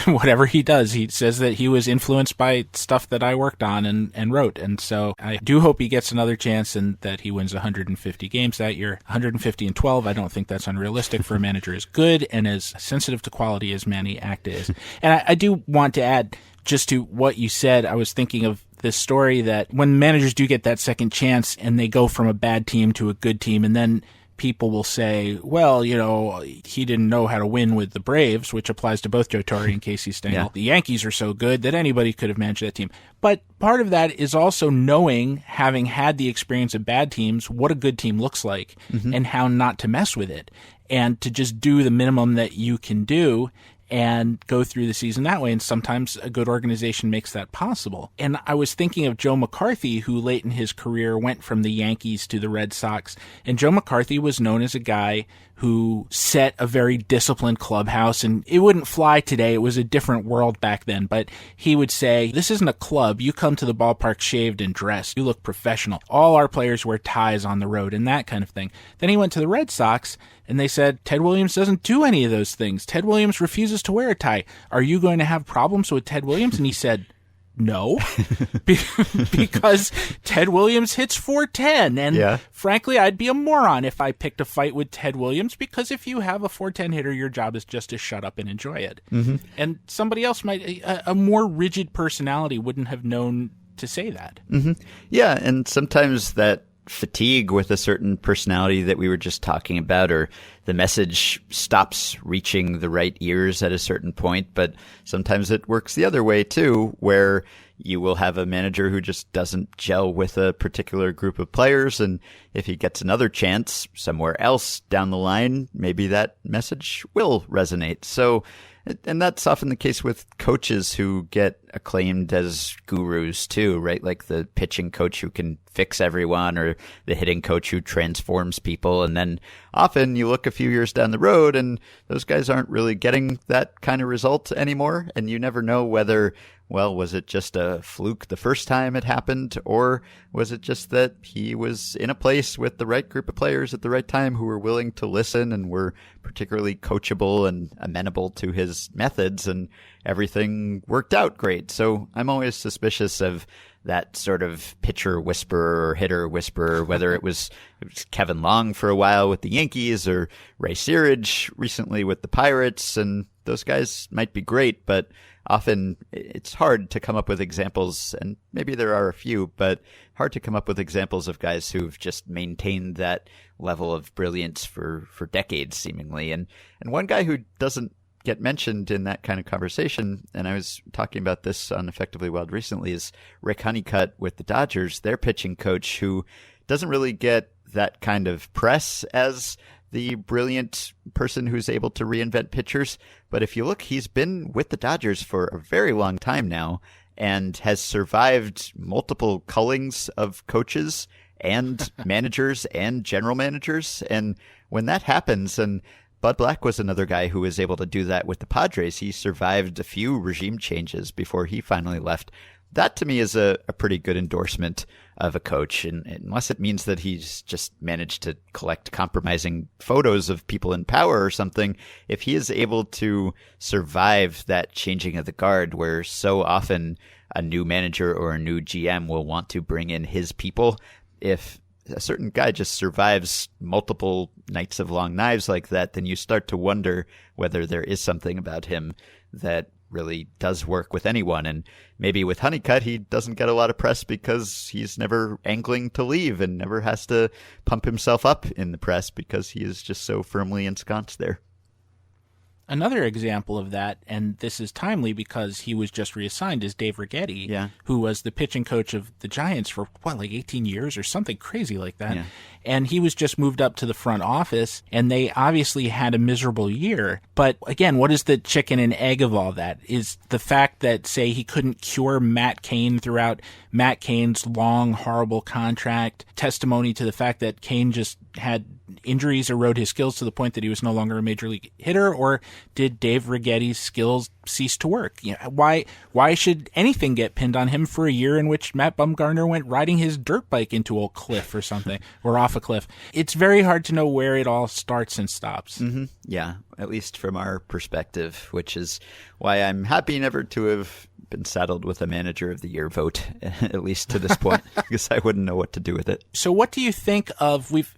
whatever he does, he says that he was influenced by stuff that I worked on and wrote, and so I do hope he gets another chance and that he wins 150 games that year. 150-12, I don't think that's unrealistic for a manager as good and as sensitive to quality as Manny Acta is. And I do want to add, just to what you said, I was thinking of this story that when managers do get that second chance and they go from a bad team to a good team, and then people will say, well, he didn't know how to win with the Braves, which applies to both Joe Torre and Casey Stengel. Yeah. The Yankees are so good that anybody could have managed that team. But part of that is also knowing, having had the experience of bad teams, what a good team looks like, and how not to mess with it, and to just do the minimum that you can do and go through the season that way. And sometimes a good organization makes that possible. And I was thinking of Joe McCarthy, who late in his career went from the Yankees to the Red Sox. And Joe McCarthy was known as a guy who set a very disciplined clubhouse, and it wouldn't fly today. It was a different world back then, but he would say, this isn't a club. You come to the ballpark shaved and dressed. You look professional. All our players wear ties on the road and that kind of thing. Then he went to the Red Sox, and they said, Ted Williams doesn't do any of those things. Ted Williams refuses to wear a tie. Are you going to have problems with Ted Williams? And he said, No, because Ted Williams hits .410, and frankly, I'd be a moron if I picked a fight with Ted Williams, because if you have a .410 hitter, your job is just to shut up and enjoy it. Mm-hmm. And somebody else might, a more rigid personality wouldn't have known to say that.
Mm-hmm. Yeah, and sometimes that fatigue with a certain personality that we were just talking about, or the message stops reaching the right ears at a certain point. But sometimes it works the other way too, where you will have a manager who just doesn't gel with a particular group of players, and if he gets another chance somewhere else down the line, maybe that message will resonate. So, and that's often the case with coaches who get acclaimed as gurus too, right? Like the pitching coach who can fix everyone, or the hitting coach who transforms people. And then often you look a few years down the road and those guys aren't really getting that kind of result anymore. And you never know whether, well, was it just a fluke the first time it happened, or was it just that he was in a place with the right group of players at the right time who were willing to listen and were particularly coachable and amenable to his methods, and everything worked out great. So I'm always suspicious of that sort of pitcher whisperer or hitter whisperer, whether it was Kevin Long for a while with the Yankees, or Ray Searage recently with the Pirates. And those guys might be great, but often it's hard to come up with examples, and maybe there are a few, but hard to come up with examples of guys who've just maintained that level of brilliance for decades, seemingly. And one guy who doesn't get mentioned in that kind of conversation, and I was talking about this on Effectively Wild recently, is Rick Honeycutt with the Dodgers, their pitching coach, who doesn't really get that kind of press as the brilliant person who's able to reinvent pitchers. But if you look, he's been with the Dodgers for a very long time now and has survived multiple cullings of coaches and managers and general managers. And when that happens, and Bud Black was another guy who was able to do that with the Padres. He survived a few regime changes before he finally left. That to me is a pretty good endorsement of a coach, and unless it means that he's just managed to collect compromising photos of people in power or something, if he is able to survive that changing of the guard, where so often a new manager or a new GM will want to bring in his people, if a certain guy just survives multiple nights of long knives like that, then you start to wonder whether there is something about him that really does work with anyone. And maybe with Honeycutt, he doesn't get a lot of press because he's never angling to leave and never has to pump himself up in the press because he is just so firmly ensconced there.
Another example of that, and this is timely because he was just reassigned, is Dave Righetti, who was the pitching coach of the Giants for, like 18 years or something crazy like that. Yeah. And he was just moved up to the front office, and they obviously had a miserable year. But again, what is the chicken and egg of all that? Is the fact that, say, he couldn't cure Matt Cain throughout Matt Cain's long, horrible contract, testimony to the fact that Cain just had injuries erode his skills to the point that he was no longer a major league hitter, or did Dave Righetti's skills cease to work? You know, why should anything get pinned on him for a year in which Matt Bumgarner went riding his dirt bike into a cliff or something, or off a cliff? It's very hard to know where it all starts and stops.
Mm-hmm. Yeah, at least from our perspective, which is why I'm happy never to have been saddled with a manager of the year vote, at least to this point, because I wouldn't know what to do with it.
So what do you think of, we've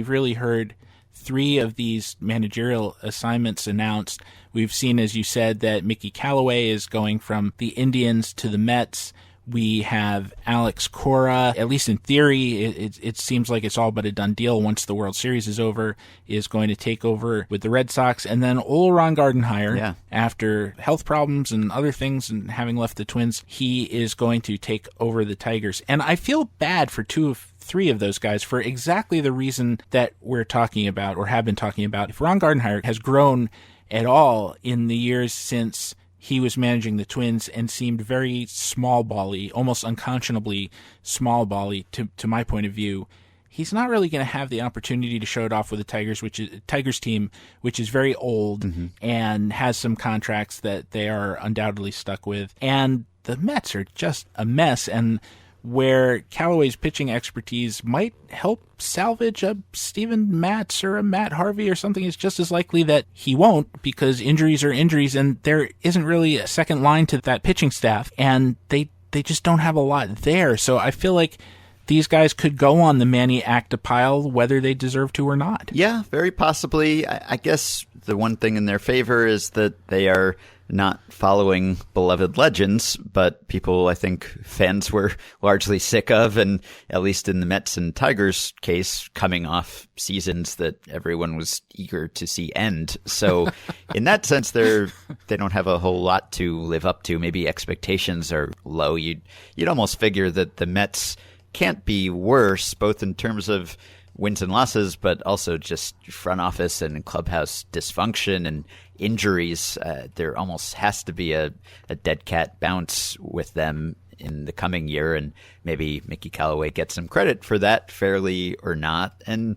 really heard 3 of these managerial assignments announced. We've seen, as you said, that Mickey Callaway is going from the Indians to the Mets. We have Alex Cora, at least in theory, it seems like it's all but a done deal once the World Series is over, is going to take over with the Red Sox. And then Will Ron Gardenhire, after health problems and other things and having left the Twins, he is going to take over the Tigers. And I feel bad for 2 of 3 of those guys for exactly the reason that we're talking about or have been talking about. If Ron Gardenhire has grown at all in the years since he was managing the Twins and seemed very small-bally, almost unconscionably small-bally to my point of view, he's not really going to have the opportunity to show it off with the Tigers team, which is very old and has some contracts that they are undoubtedly stuck with. And the Mets are just a mess. And where Callaway's pitching expertise might help salvage a Steven Matz or a Matt Harvey or something. It's just as likely that he won't, because injuries are injuries, and there isn't really a second line to that pitching staff, and they just don't have a lot there. So I feel like these guys could go on the Manny Acta pile whether they deserve to or not.
Yeah, very possibly. I guess the one thing in their favor is that they are not following beloved legends, but people I think fans were largely sick of, and at least in the Mets and Tigers case, coming off seasons that everyone was eager to see end. So in that sense, they don't have a whole lot to live up to. Maybe expectations are low. You'd almost figure that the Mets can't be worse, both in terms of wins and losses, but also just front office and clubhouse dysfunction and injuries. There almost has to be a dead cat bounce with them in the coming year, and maybe Mickey Callaway gets some credit for that, fairly or not. And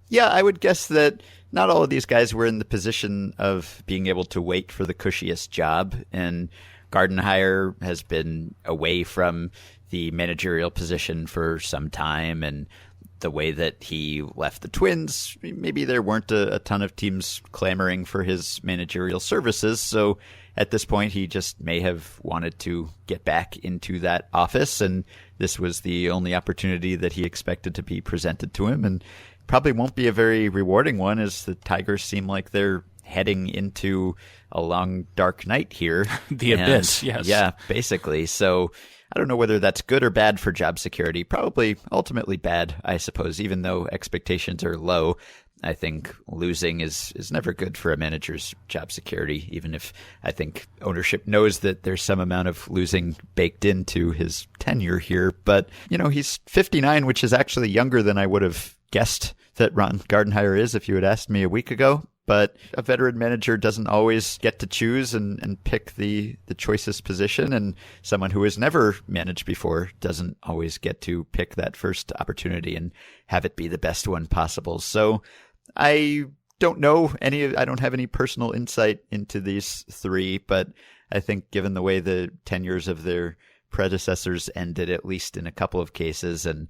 yeah, I would guess that not all of these guys were in the position of being able to wait for the cushiest job, and Gardenhire has been away from the managerial position for some time, and the way that he left the Twins, maybe there weren't a ton of teams clamoring for his managerial services. So at this point, he just may have wanted to get back into that office, and this was the only opportunity that he expected to be presented to him, and probably won't be a very rewarding one, as the Tigers seem like they're heading into a long, dark night here.
The abyss, yes.
Yeah, basically. So I don't know whether that's good or bad for job security. Probably ultimately bad, I suppose, even though expectations are low. I think losing is never good for a manager's job security, even if I think ownership knows that there's some amount of losing baked into his tenure here. But, he's 59, which is actually younger than I would have guessed that Ron Gardenhire is if you had asked me a week ago. But a veteran manager doesn't always get to choose and pick the choicest position, and someone who has never managed before doesn't always get to pick that first opportunity and have it be the best one possible. So I don't know I don't have any personal insight into these three, but I think given the way the tenures of their predecessors ended, at least in a couple of cases, and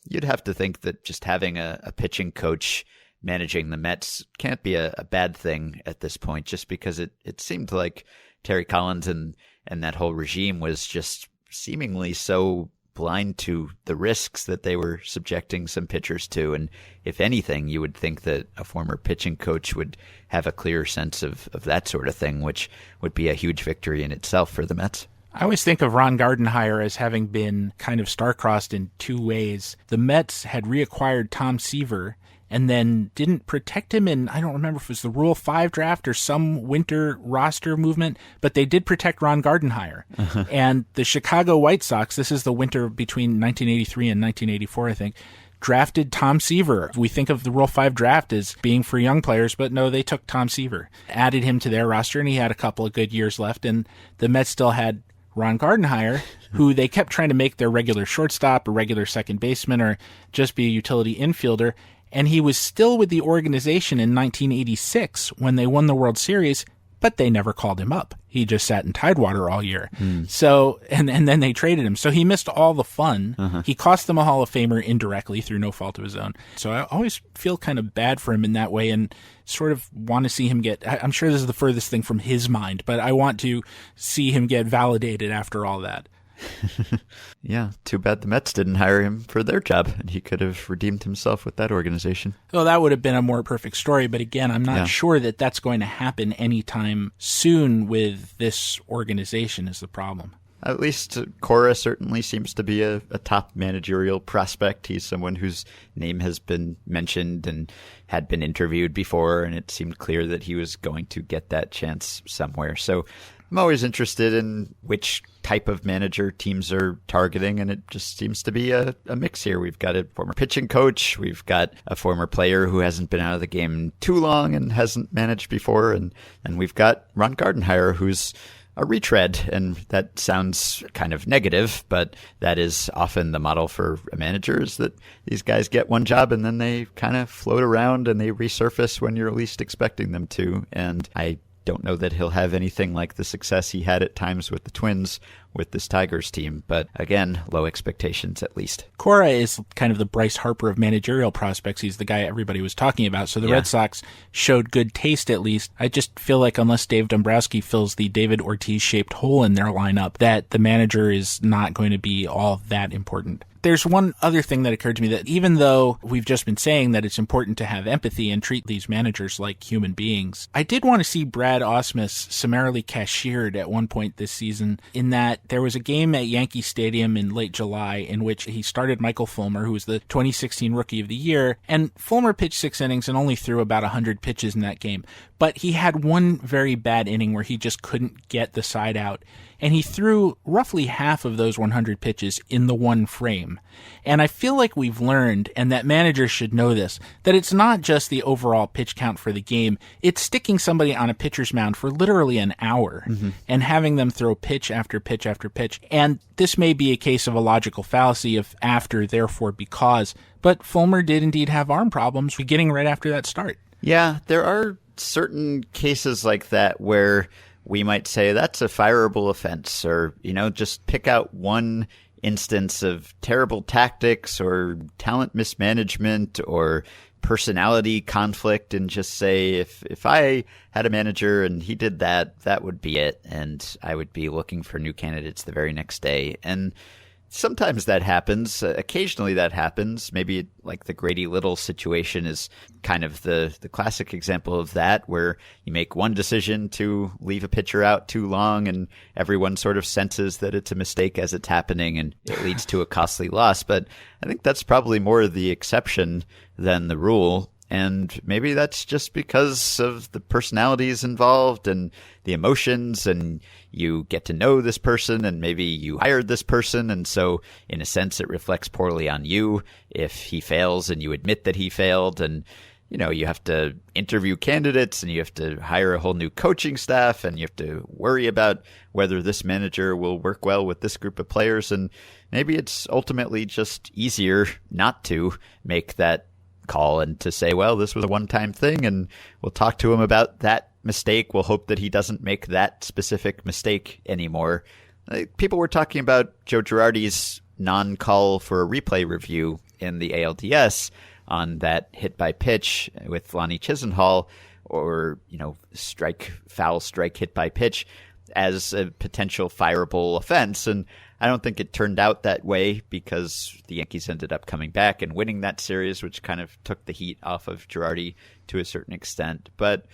you'd have to think that just having a pitching coach managing the Mets can't be a bad thing at this point, just because it seemed like Terry Collins and that whole regime was just seemingly so blind to the risks that they were subjecting some pitchers to. And if anything, you would think that a former pitching coach would have a clearer sense of that sort of thing, which would be a huge victory in itself for the Mets.
I always think of Ron Gardenhire as having been kind of star-crossed in two ways. The Mets had reacquired Tom Seaver and then didn't protect him in, I don't remember if it was the Rule 5 draft or some winter roster movement, but they did protect Ron Gardenhire. And the Chicago White Sox, this is the winter between 1983 and 1984, I think, drafted Tom Seaver. We think of the Rule 5 draft as being for young players, but no, they took Tom Seaver, added him to their roster, and he had a couple of good years left, and the Mets still had Ron Gardenhire, who they kept trying to make their regular shortstop or regular second baseman or just be a utility infielder. And he was still with the organization in 1986 when they won the World Series, but they never called him up. He just sat in Tidewater all year. So, and then they traded him. So he missed all the fun. He cost them a Hall of Famer indirectly through no fault of his own. So I always feel kind of bad for him in that way, and sort of want to see him I'm sure this is the furthest thing from his mind, but I want to see him get validated after all that.
Yeah, too bad the Mets didn't hire him for their job, and he could have redeemed himself with that organization.
Well, that would have been a more perfect story, but again, I'm not sure that that's going to happen anytime soon with this organization is the problem.
At least Cora certainly seems to be a top managerial prospect. He's someone whose name has been mentioned and had been interviewed before, and it seemed clear that he was going to get that chance somewhere. So I'm always interested in which type of manager teams are targeting, and it just seems to be a mix here. We've got a former pitching coach, we've got a former player who hasn't been out of the game too long and hasn't managed before, and we've got Ron Gardenhire, who's a retread, and that sounds kind of negative, but that is often the model for a manager, is that these guys get one job and then they kind of float around and they resurface when you're least expecting them to. And I don't know that he'll have anything like the success he had at times with the Twins with this Tigers team. But again, low expectations at least.
Cora is kind of the Bryce Harper of managerial prospects. He's the guy everybody was talking about. So the Red Sox showed good taste at least. I just feel like unless Dave Dombrowski fills the David Ortiz-shaped hole in their lineup, that the manager is not going to be all that important. There's one other thing that occurred to me, that even though we've just been saying that it's important to have empathy and treat these managers like human beings, I did want to see Brad Ausmus summarily cashiered at one point this season, in that there was a game at Yankee Stadium in late July in which he started Michael Fulmer, who was the 2016 Rookie of the Year, and Fulmer pitched 6 innings and only threw about 100 pitches in that game. But he had one very bad inning where he just couldn't get the side out, and he threw roughly half of those 100 pitches in the one frame. And I feel like we've learned, and that managers should know this, that it's not just the overall pitch count for the game. It's sticking somebody on a pitcher's mound for literally an hour and having them throw pitch after pitch after pitch. And this may be a case of a logical fallacy of after, therefore because, but Fulmer did indeed have arm problems beginning right after that start.
Yeah, there are certain cases like that where we might say that's a fireable offense, or, just pick out one instance of terrible tactics or talent mismanagement or personality conflict and just say, if I had a manager and he did that, that would be it. And I would be looking for new candidates the very next day. And sometimes that happens. Occasionally that happens. Maybe like the Grady Little situation is kind of the classic example of that, where you make one decision to leave a pitcher out too long and everyone sort of senses that it's a mistake as it's happening and it leads to a costly loss. But I think that's probably more the exception than the rule. And maybe that's just because of the personalities involved and the emotions, and you get to know this person and maybe you hired this person. And so in a sense, it reflects poorly on you if he fails and you admit that he failed. And, you have to interview candidates and you have to hire a whole new coaching staff and you have to worry about whether this manager will work well with this group of players. And maybe it's ultimately just easier not to make that call and to say, well, this was a one-time thing and we'll talk to him about that mistake. We'll hope that he doesn't make that specific mistake anymore. People were talking about Joe Girardi's non-call for a replay review in the ALDS on that hit by pitch with Lonnie Chisenhall, or, foul strike hit by pitch, as a potential fireable offense. And I don't think it turned out that way because the Yankees ended up coming back and winning that series, which kind of took the heat off of Girardi to a certain extent. But,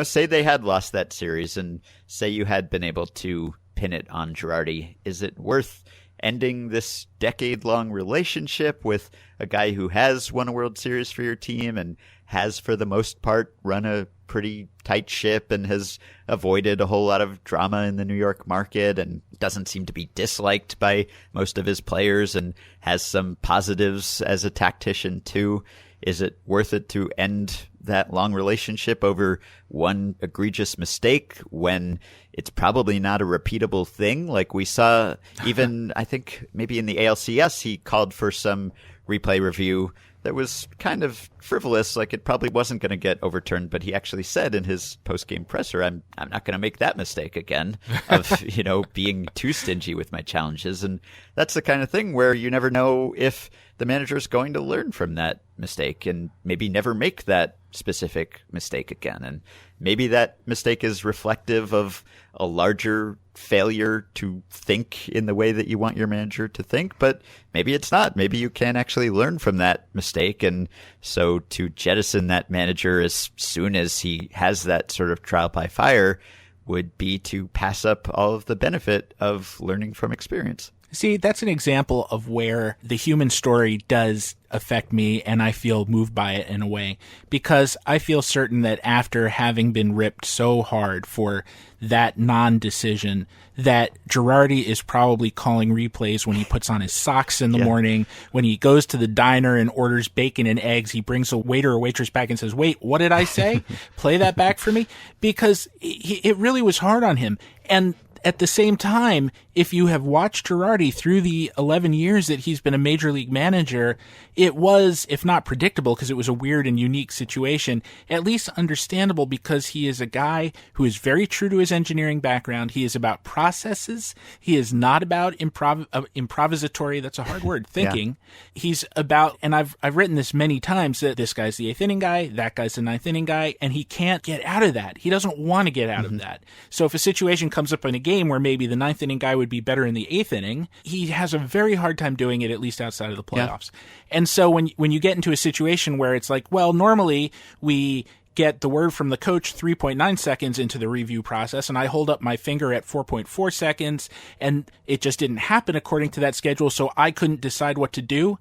say they had lost that series and say you had been able to pin it on Girardi. Is it worth ending this decade-long relationship with a guy who has won a World Series for your team and has, for the most part, run a pretty tight ship and has avoided a whole lot of drama in the New York market and doesn't seem to be disliked by most of his players and has some positives as a tactician too? Is it worth it to end that long relationship over one egregious mistake when it's probably not a repeatable thing? Like we saw even, I think maybe in the ALCS, he called for some replay review that was kind of frivolous, like it probably wasn't going to get overturned, but he actually said in his post-game presser, I'm not going to make that mistake again of, being too stingy with my challenges. And that's the kind of thing where you never know if the manager is going to learn from that mistake and maybe never make that specific mistake again. And maybe that mistake is reflective of a larger failure to think in the way that you want your manager to think, but maybe it's not. Maybe you can actually learn from that mistake. And so to jettison that manager as soon as he has that sort of trial by fire would be to pass up all of the benefit of learning from experience.
See, that's an example of where the human story does affect me and I feel moved by it in a way, because I feel certain that after having been ripped so hard for that non-decision, that Girardi is probably calling replays when he puts on his socks in the morning, when he goes to the diner and orders bacon and eggs, he brings a waiter or waitress back and says, wait, what did I say? Play that back for me? Because it really was hard on him. And at the same time, if you have watched Girardi through the 11 years that he's been a major league manager, it was, if not predictable, because it was a weird and unique situation, at least understandable because he is a guy who is very true to his engineering background. He is about processes. He is not about improvisatory, that's a hard word, thinking. Yeah. He's about, and I've written this many times, that this guy's the 8th inning guy, that guy's the 9th inning guy, and he can't get out of that. He doesn't want to get out of that. So if a situation comes up in a game where maybe the 9th inning guy would be better in the 8th inning, he has a very hard time doing it, at least outside of the playoffs. Yeah. And so when you get into a situation where it's like, well, normally we get the word from the coach 3.9 seconds into the review process, and I hold up my finger at 4.4 seconds, and it just didn't happen according to that schedule, so I couldn't decide what to do.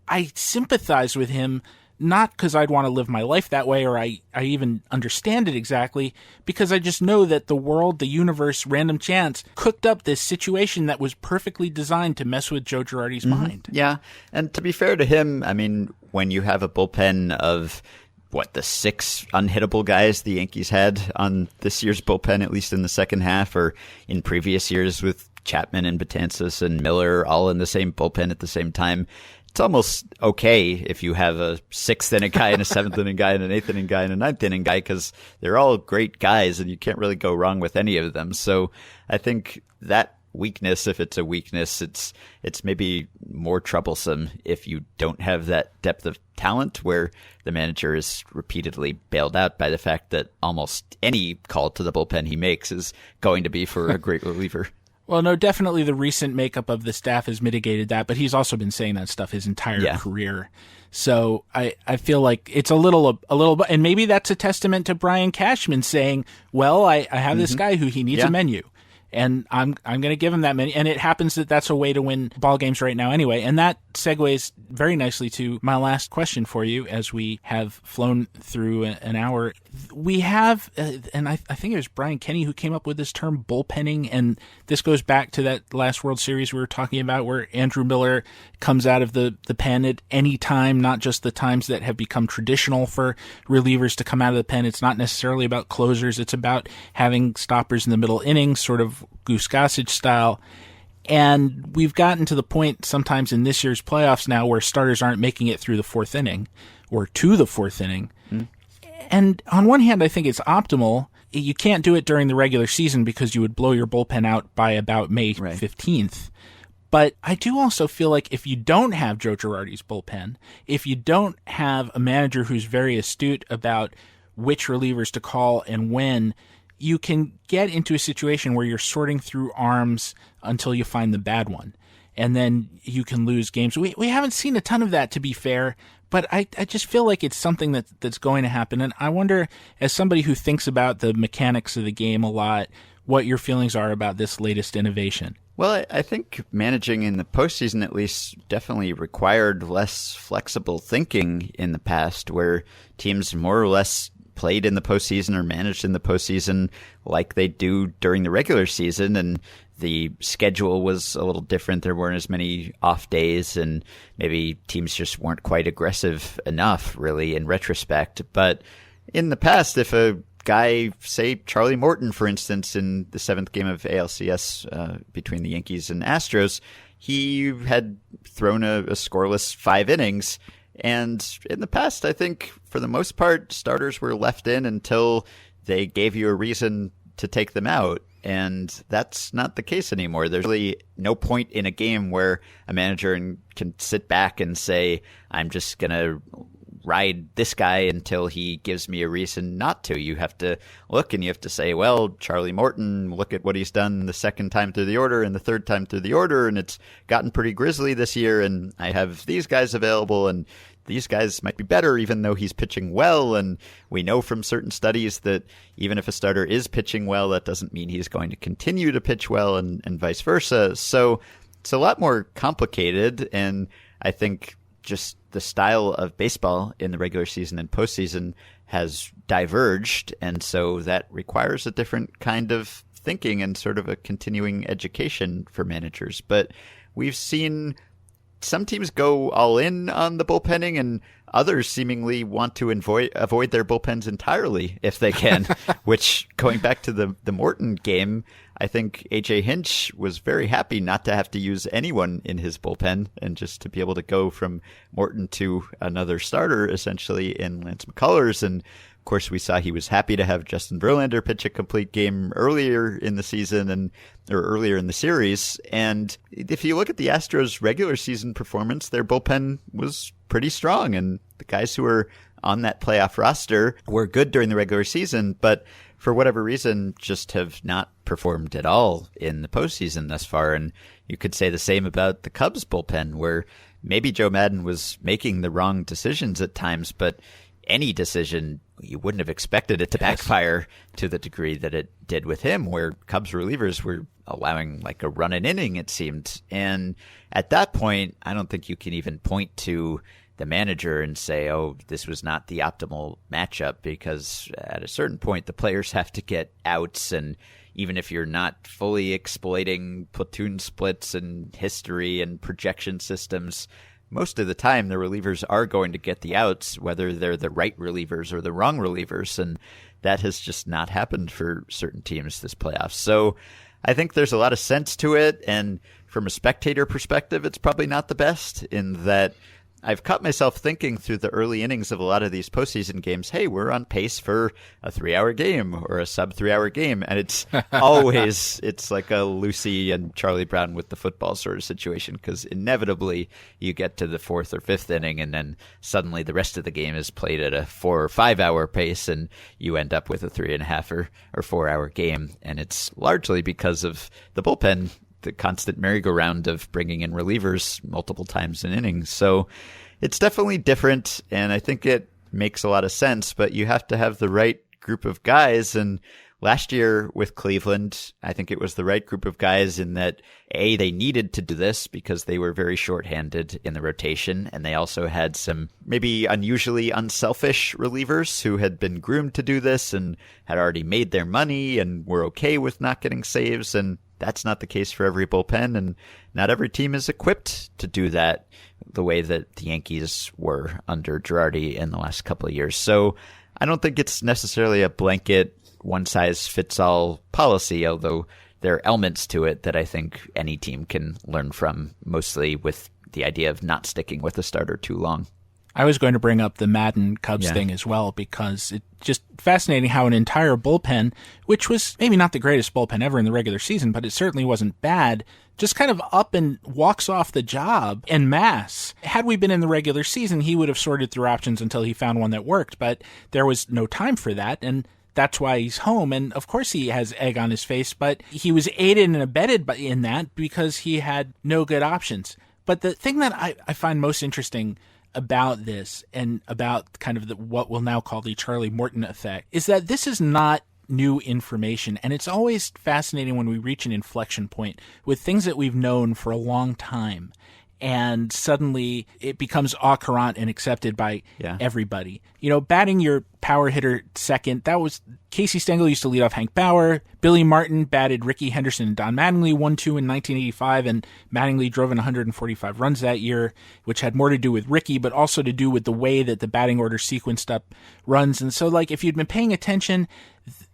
I sympathize with him, not because I'd want to live my life that way or I even understand it exactly, because I just know that the world, the universe, random chance cooked up this situation that was perfectly designed to mess with Joe Girardi's mind.
Yeah, and to be fair to him, I mean, when you have a bullpen of the 6 unhittable guys the Yankees had on this year's bullpen, at least in the second half, or in previous years with Chapman and Betances and Miller all in the same bullpen at the same time, it's almost okay if you have a 6th inning guy and a 7th inning guy and an 8th inning guy and a 9th inning guy, because they're all great guys and you can't really go wrong with any of them. So I think that weakness, if it's a weakness, it's maybe more troublesome if you don't have that depth of talent, where the manager is repeatedly bailed out by the fact that almost any call to the bullpen he makes is going to be for a great reliever.
Well, no, definitely the recent makeup of the staff has mitigated that, but he's also been saying that stuff his entire career. So I feel like it's a little, and maybe that's a testament to Brian Cashman saying, well, I have this guy who he needs a menu, and I'm going to give him that menu. And it happens that that's a way to win ball games right now anyway. And that segues very nicely to my last question for you, as we have flown through an hour. We have, and I think it was Brian Kenny who came up with this term, bullpenning, and this goes back to that last World Series we were talking about, where Andrew Miller comes out of the pen at any time, not just the times that have become traditional for relievers to come out of the pen. It's not necessarily about closers. It's about having stoppers in the middle innings, sort of Goose Gossage style. And we've gotten to the point sometimes in this year's playoffs now where starters aren't making it through the 4th inning or to the 4th inning. And on one hand, I think it's optimal. You can't do it during the regular season because you would blow your bullpen out by about May 15th. But I do also feel like if you don't have Joe Girardi's bullpen, if you don't have a manager who's very astute about which relievers to call and when, you can get into a situation where you're sorting through arms until you find the bad one. And then you can lose games. We haven't seen a ton of that, to be fair, but I just feel like it's something that's going to happen. And I wonder, as somebody who thinks about the mechanics of the game a lot, what your feelings are about this latest innovation.
Well, I think managing in the postseason at least definitely required less flexible thinking in the past, where teams more or less played in the postseason or managed in the postseason like they do during the regular season, and the schedule was a little different. There weren't as many off days, and maybe teams just weren't quite aggressive enough, really, in retrospect. But in the past, if a guy, say Charlie Morton, for instance, in the 7th game of ALCS between the Yankees and Astros, he had thrown a scoreless 5 innings. And in the past, I think for the most part, starters were left in until they gave you a reason to take them out. And that's not the case anymore. There's really no point in a game where a manager can sit back and say, I'm just going to ride this guy until he gives me a reason not to. You have to look and you have to say, well, Charlie Morton, look at what he's done the 2nd time through the order and the 3rd time through the order, and it's gotten pretty grisly this year, and I have these guys available, and these guys might be better even though he's pitching well. And we know from certain studies that even if a starter is pitching well, that doesn't mean he's going to continue to pitch well, and vice versa. So it's a lot more complicated, and I think just the style of baseball in the regular season and postseason has diverged, and so that requires a different kind of thinking and sort of a continuing education for managers. But we've seen some teams go all in on the bullpenning, and others seemingly want to avoid their bullpens entirely if they can, which, going back to the Morton game, I think A.J. Hinch was very happy not to have to use anyone in his bullpen and just to be able to go from Morton to another starter, essentially, in Lance McCullers. And, of course, we saw he was happy to have Justin Verlander pitch a complete game earlier in the season or earlier in the series. And if you look at the Astros' regular season performance, their bullpen was pretty strong. And the guys who were on that playoff roster were good during the regular season, but for whatever reason, just have not performed at all in the postseason thus far. And you could say the same about the Cubs bullpen, where maybe Joe Maddon was making the wrong decisions at times, but any decision, you wouldn't have expected it to backfire to the degree that it did with him, where Cubs relievers were allowing like a run an inning, it seemed. And at that point, I don't think you can even point to the manager and say, oh, this was not the optimal matchup, because at a certain point, the players have to get outs. And even if you're not fully exploiting platoon splits and history and projection systems, most of the time the relievers are going to get the outs, whether they're the right relievers or the wrong relievers. And that has just not happened for certain teams this playoffs. So I think there's a lot of sense to it. And from a spectator perspective, it's probably not the best, in that I've caught myself thinking through the early innings of a lot of these postseason games, hey, we're on pace for a 3-hour game or a sub 3-hour game. And it's always, it's like a Lucy and Charlie Brown with the football sort of situation, because inevitably you get to the 4th or 5th inning and then suddenly the rest of the game is played at a 4 or 5 hour pace and you end up with a 3.5 or 4 hour game. And it's largely because of the bullpen, the constant merry-go-round of bringing in relievers multiple times in innings. So it's definitely different, and I think it makes a lot of sense, but you have to have the right group of guys. And last year with Cleveland, I think it was the right group of guys in that, A, they needed to do this because they were very shorthanded in the rotation, and they also had some maybe unusually unselfish relievers who had been groomed to do this and had already made their money and were okay with not getting saves. And that's not the case for every bullpen, and not every team is equipped to do that the way that the Yankees were under Girardi in the last couple of years. So I don't think it's necessarily a blanket one-size-fits-all policy, although there are elements to it that I think any team can learn from, mostly with the idea of not sticking with a starter too long.
I was going to bring up the Madden Cubs thing as well, because it's just fascinating how an entire bullpen, which was maybe not the greatest bullpen ever in the regular season, but it certainly wasn't bad, just kind of up and walks off the job en masse. Had we been in the regular season, he would have sorted through options until he found one that worked, but there was no time for that, and that's why he's home. And of course he has egg on his face, but he was aided and abetted in that because he had no good options. But the thing that I find most interesting about this, and about kind of what we'll now call the Charlie Morton effect, is that this is not new information. And it's always fascinating when we reach an inflection point with things that we've known for a long time, and suddenly it becomes au courant and accepted by everybody. You know, batting your power hitter second, that was Casey Stengel used to lead off Hank Bauer. Billy Martin batted Ricky Henderson and Don Mattingly 1-2 in 1985, and Mattingly drove in 145 runs that year, which had more to do with Ricky, but also to do with the way that the batting order sequenced up runs. And so, like, if you'd been paying attention,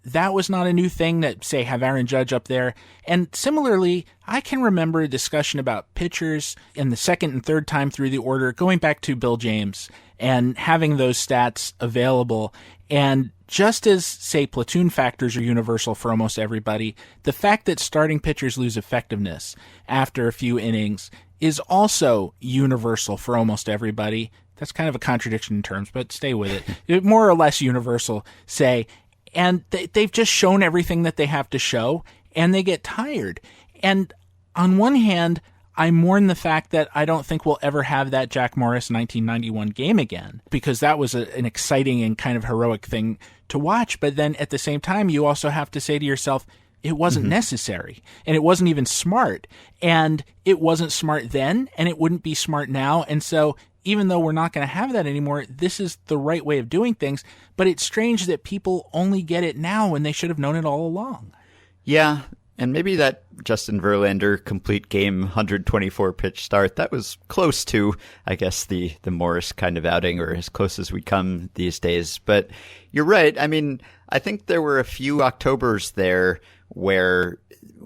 that was not a new thing that, say, have Aaron Judge up there. And similarly, I can remember a discussion about pitchers in the second and third time through the order, going back to Bill James, and having those stats available. And just as, say, platoon factors are universal for almost everybody, the fact that starting pitchers lose effectiveness after a few innings is also universal for almost everybody. That's kind of a contradiction in terms, but stay with it. More or less universal, say. And they've just shown everything that they have to show, and they get tired. And on one hand, I mourn the fact that I don't think we'll ever have that Jack Morris 1991 game again, because that was an exciting and kind of heroic thing to watch. But then at the same time, you also have to say to yourself, it wasn't necessary, and it wasn't even smart. And it wasn't smart then, and it wouldn't be smart now. And so even though we're not going to have that anymore, this is the right way of doing things. But it's strange that people only get it now when they should have known it all along.
Yeah. And maybe that Justin Verlander complete game 124 pitch start, that was close to, I guess, the Morris kind of outing, or as close as we come these days. But you're right. I mean, I think there were a few Octobers there where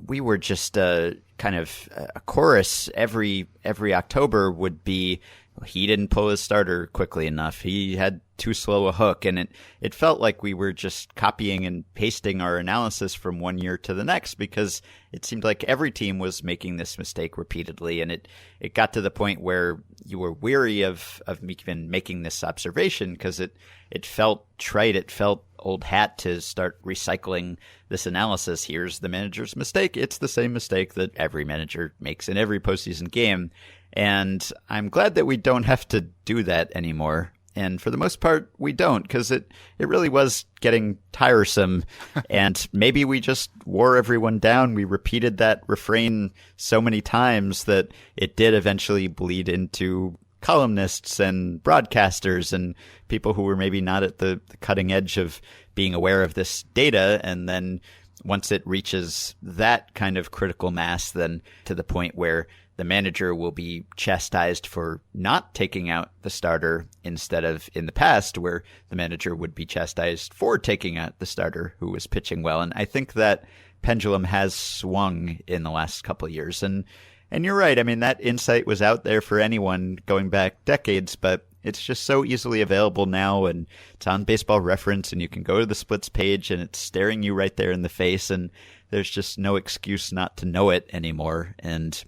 we were just kind of a chorus every October would be, he didn't pull his starter quickly enough. He had too slow a hook. And it felt like we were just copying and pasting our analysis from one year to the next, because it seemed like every team was making this mistake repeatedly. And it got to the point where you were weary of even making this observation, because it felt trite. It felt old hat to start recycling this analysis. Here's the manager's mistake. It's the same mistake that every manager makes in every postseason game. And I'm glad that we don't have to do that anymore. And for the most part, we don't, because it really was getting tiresome. And maybe we just wore everyone down. We repeated that refrain so many times that it did eventually bleed into columnists and broadcasters and people who were maybe not at the cutting edge of being aware of this data. And then once it reaches that kind of critical mass, then to the point where the manager will be chastised for not taking out the starter, instead of in the past where the manager would be chastised for taking out the starter who was pitching well. And I think that pendulum has swung in the last couple of years. And you're right. I mean, that insight was out there for anyone going back decades, but it's just so easily available now, and it's on Baseball Reference, and you can go to the splits page and it's staring you right there in the face, and there's just no excuse not to know it anymore. And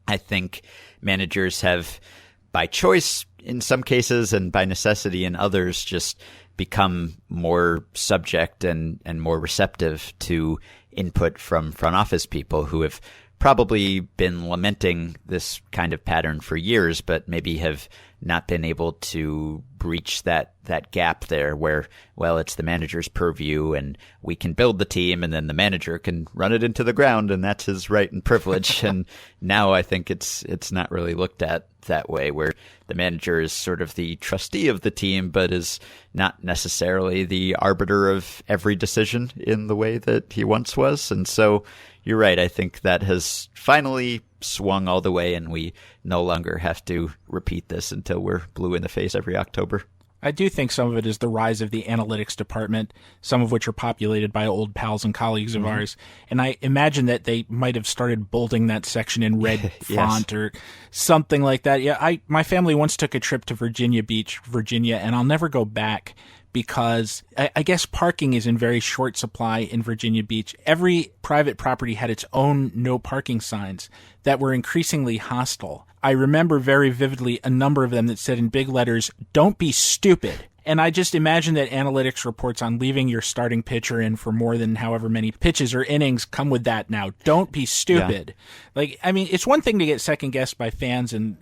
I think managers have, by choice in some cases and by necessity in others, just become more subject and more receptive to input from front office people who have probably been lamenting this kind of pattern for years, but maybe have not been able to breach that gap there where, well, it's the manager's purview and we can build the team and then the manager can run it into the ground and that's his right and privilege. And now I think it's not really looked at that way, where the manager is sort of the trustee of the team, but is not necessarily the arbiter of every decision in the way that he once was. And so you're right. I think that has finally swung all the way, and we no longer have to repeat this until we're blue in the face every October.
I do think some of it is the rise of the analytics department, some of which are populated by old pals and colleagues of ours. And I imagine that they might have started bolding that section in red font or something like that. Yeah, my family once took a trip to Virginia Beach, Virginia, and I'll never go back, because I guess parking is in very short supply in Virginia Beach. Every private property had its own no parking signs that were increasingly hostile. I remember very vividly a number of them that said in big letters, "Don't be stupid." And I just imagine that analytics reports on leaving your starting pitcher in for more than however many pitches or innings come with that now. Don't be stupid. Yeah. Like, I mean, it's one thing to get second guessed by fans and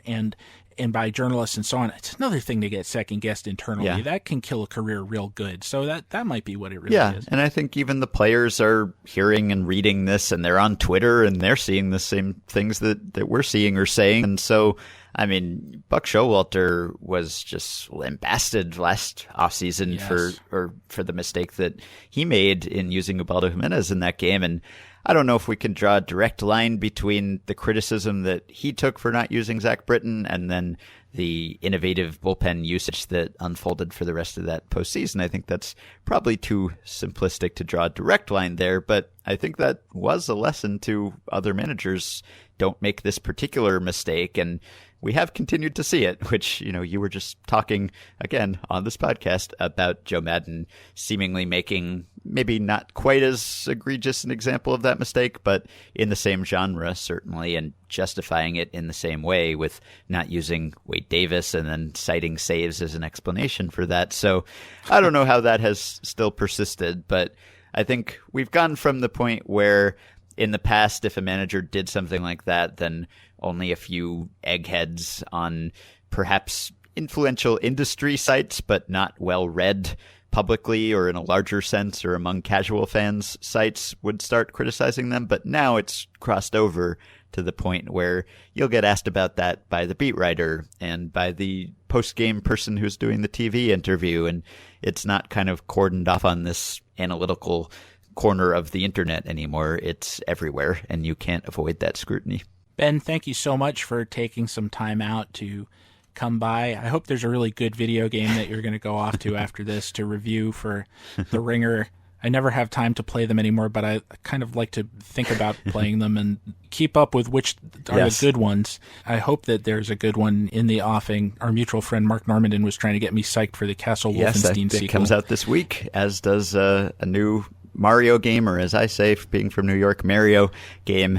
by journalists and so on. It's another thing to get second guessed internally. Yeah. That can kill a career real good. So that might be what it really is.
And I think even the players are hearing and reading this, and they're on Twitter and they're seeing the same things that we're seeing or saying. And so, I mean, Buck Showalter was just lambasted last offseason for the mistake that he made in using Ubaldo Jimenez in that game. And I don't know if we can draw a direct line between the criticism that he took for not using Zach Britton and then the innovative bullpen usage that unfolded for the rest of that postseason. I think that's probably too simplistic to draw a direct line there, but I think that was a lesson to other managers. Don't make this particular mistake. And we have continued to see it, which, you were just talking again on this podcast about Joe Maddon seemingly making maybe not quite as egregious an example of that mistake, but in the same genre, certainly, and justifying it in the same way with not using Wade Davis and then citing saves as an explanation for that. So I don't know how that has still persisted, but I think we've gone from the point where in the past, if a manager did something like that, then only a few eggheads on perhaps influential industry sites, but not well-read publicly or in a larger sense or among casual fans sites would start criticizing them. But now it's crossed over to the point where you'll get asked about that by the beat writer and by the post-game person who's doing the TV interview. And it's not kind of cordoned off on this analytical corner of the internet anymore. It's everywhere, and you can't avoid that scrutiny.
Ben, thank you so much for taking some time out to come by. I hope there's a really good video game that you're going to go off to after this to review for The Ringer. I never have time to play them anymore, but I kind of like to think about playing them and keep up with which are the good ones. I hope that there's a good one in the offing. Our mutual friend Mark Normandin was trying to get me psyched for the Castle Wolfenstein sequel.
It comes out this week, as does a new Mario game, or as I say, being from New York, Mario game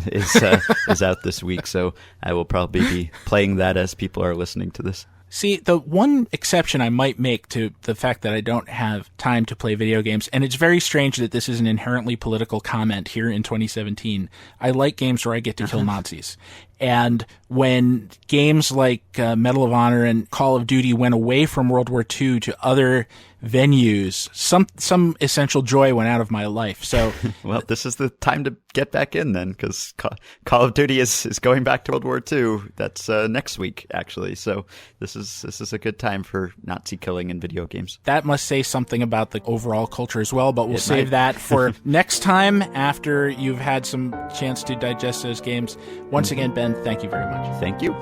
is out this week. So I will probably be playing that as people are listening to this.
See, the one exception I might make to the fact that I don't have time to play video games, and it's very strange that this is an inherently political comment here in 2017, I like games where I get to kill Nazis. And when games like Medal of Honor and Call of Duty went away from World War II to other venues, some essential joy went out of my life. So,
well, this is the time to get back in then, because Call of Duty is going back to World War II. That's next week, actually. So this is a good time for Nazi killing in video games.
That must say something about the overall culture as well, but we'll save that for next time after you've had some chance to digest those games. Once again, Ben, thank you very much.
Thank you.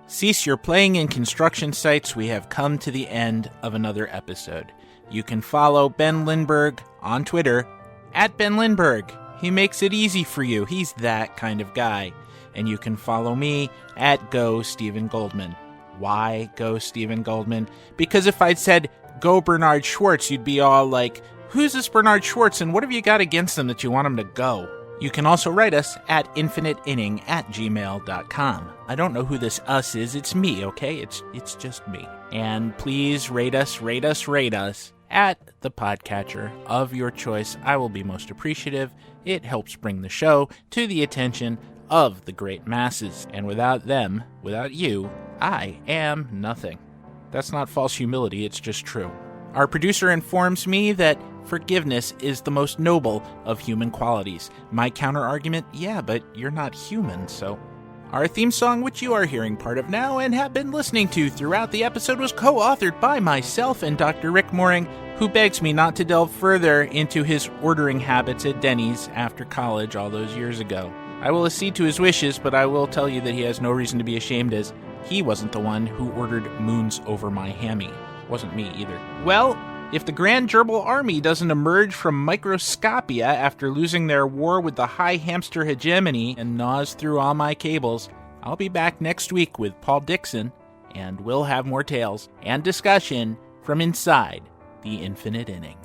Cease your playing in construction sites. We have come to the end of another episode. You can follow Ben Lindbergh on Twitter at Ben Lindbergh. He makes it easy for you. He's that kind of guy. And you can follow me at Go Stephen Goldman. Why Go Stephen Goldman? Because if I'd said Go Bernard Schwartz, you'd be all like, who's this Bernard Schwartz and what have you got against him that you want him to go? You can also write us at infiniteinning@gmail.com. I don't know who this us is. It's me, okay? It's just me. And please rate us at the podcatcher of your choice. I will be most appreciative. It helps bring the show to the attention of the great masses. And without them, without you, I am nothing. That's not false humility, it's just true. Our producer informs me that forgiveness is the most noble of human qualities. My counter-argument, yeah, but you're not human, so... Our theme song, which you are hearing part of now and have been listening to throughout the episode, was co-authored by myself and Dr. Rick Mooring, who begs me not to delve further into his ordering habits at Denny's after college all those years ago. I will accede to his wishes, but I will tell you that he has no reason to be ashamed, as he wasn't the one who ordered moons over my hammy. Wasn't me either. Well, if the Grand Gerbil Army doesn't emerge from microscopia after losing their war with the high hamster hegemony and gnaws through all my cables, I'll be back next week with Paul Dixon, and we'll have more tales and discussion from inside the Infinite Inning.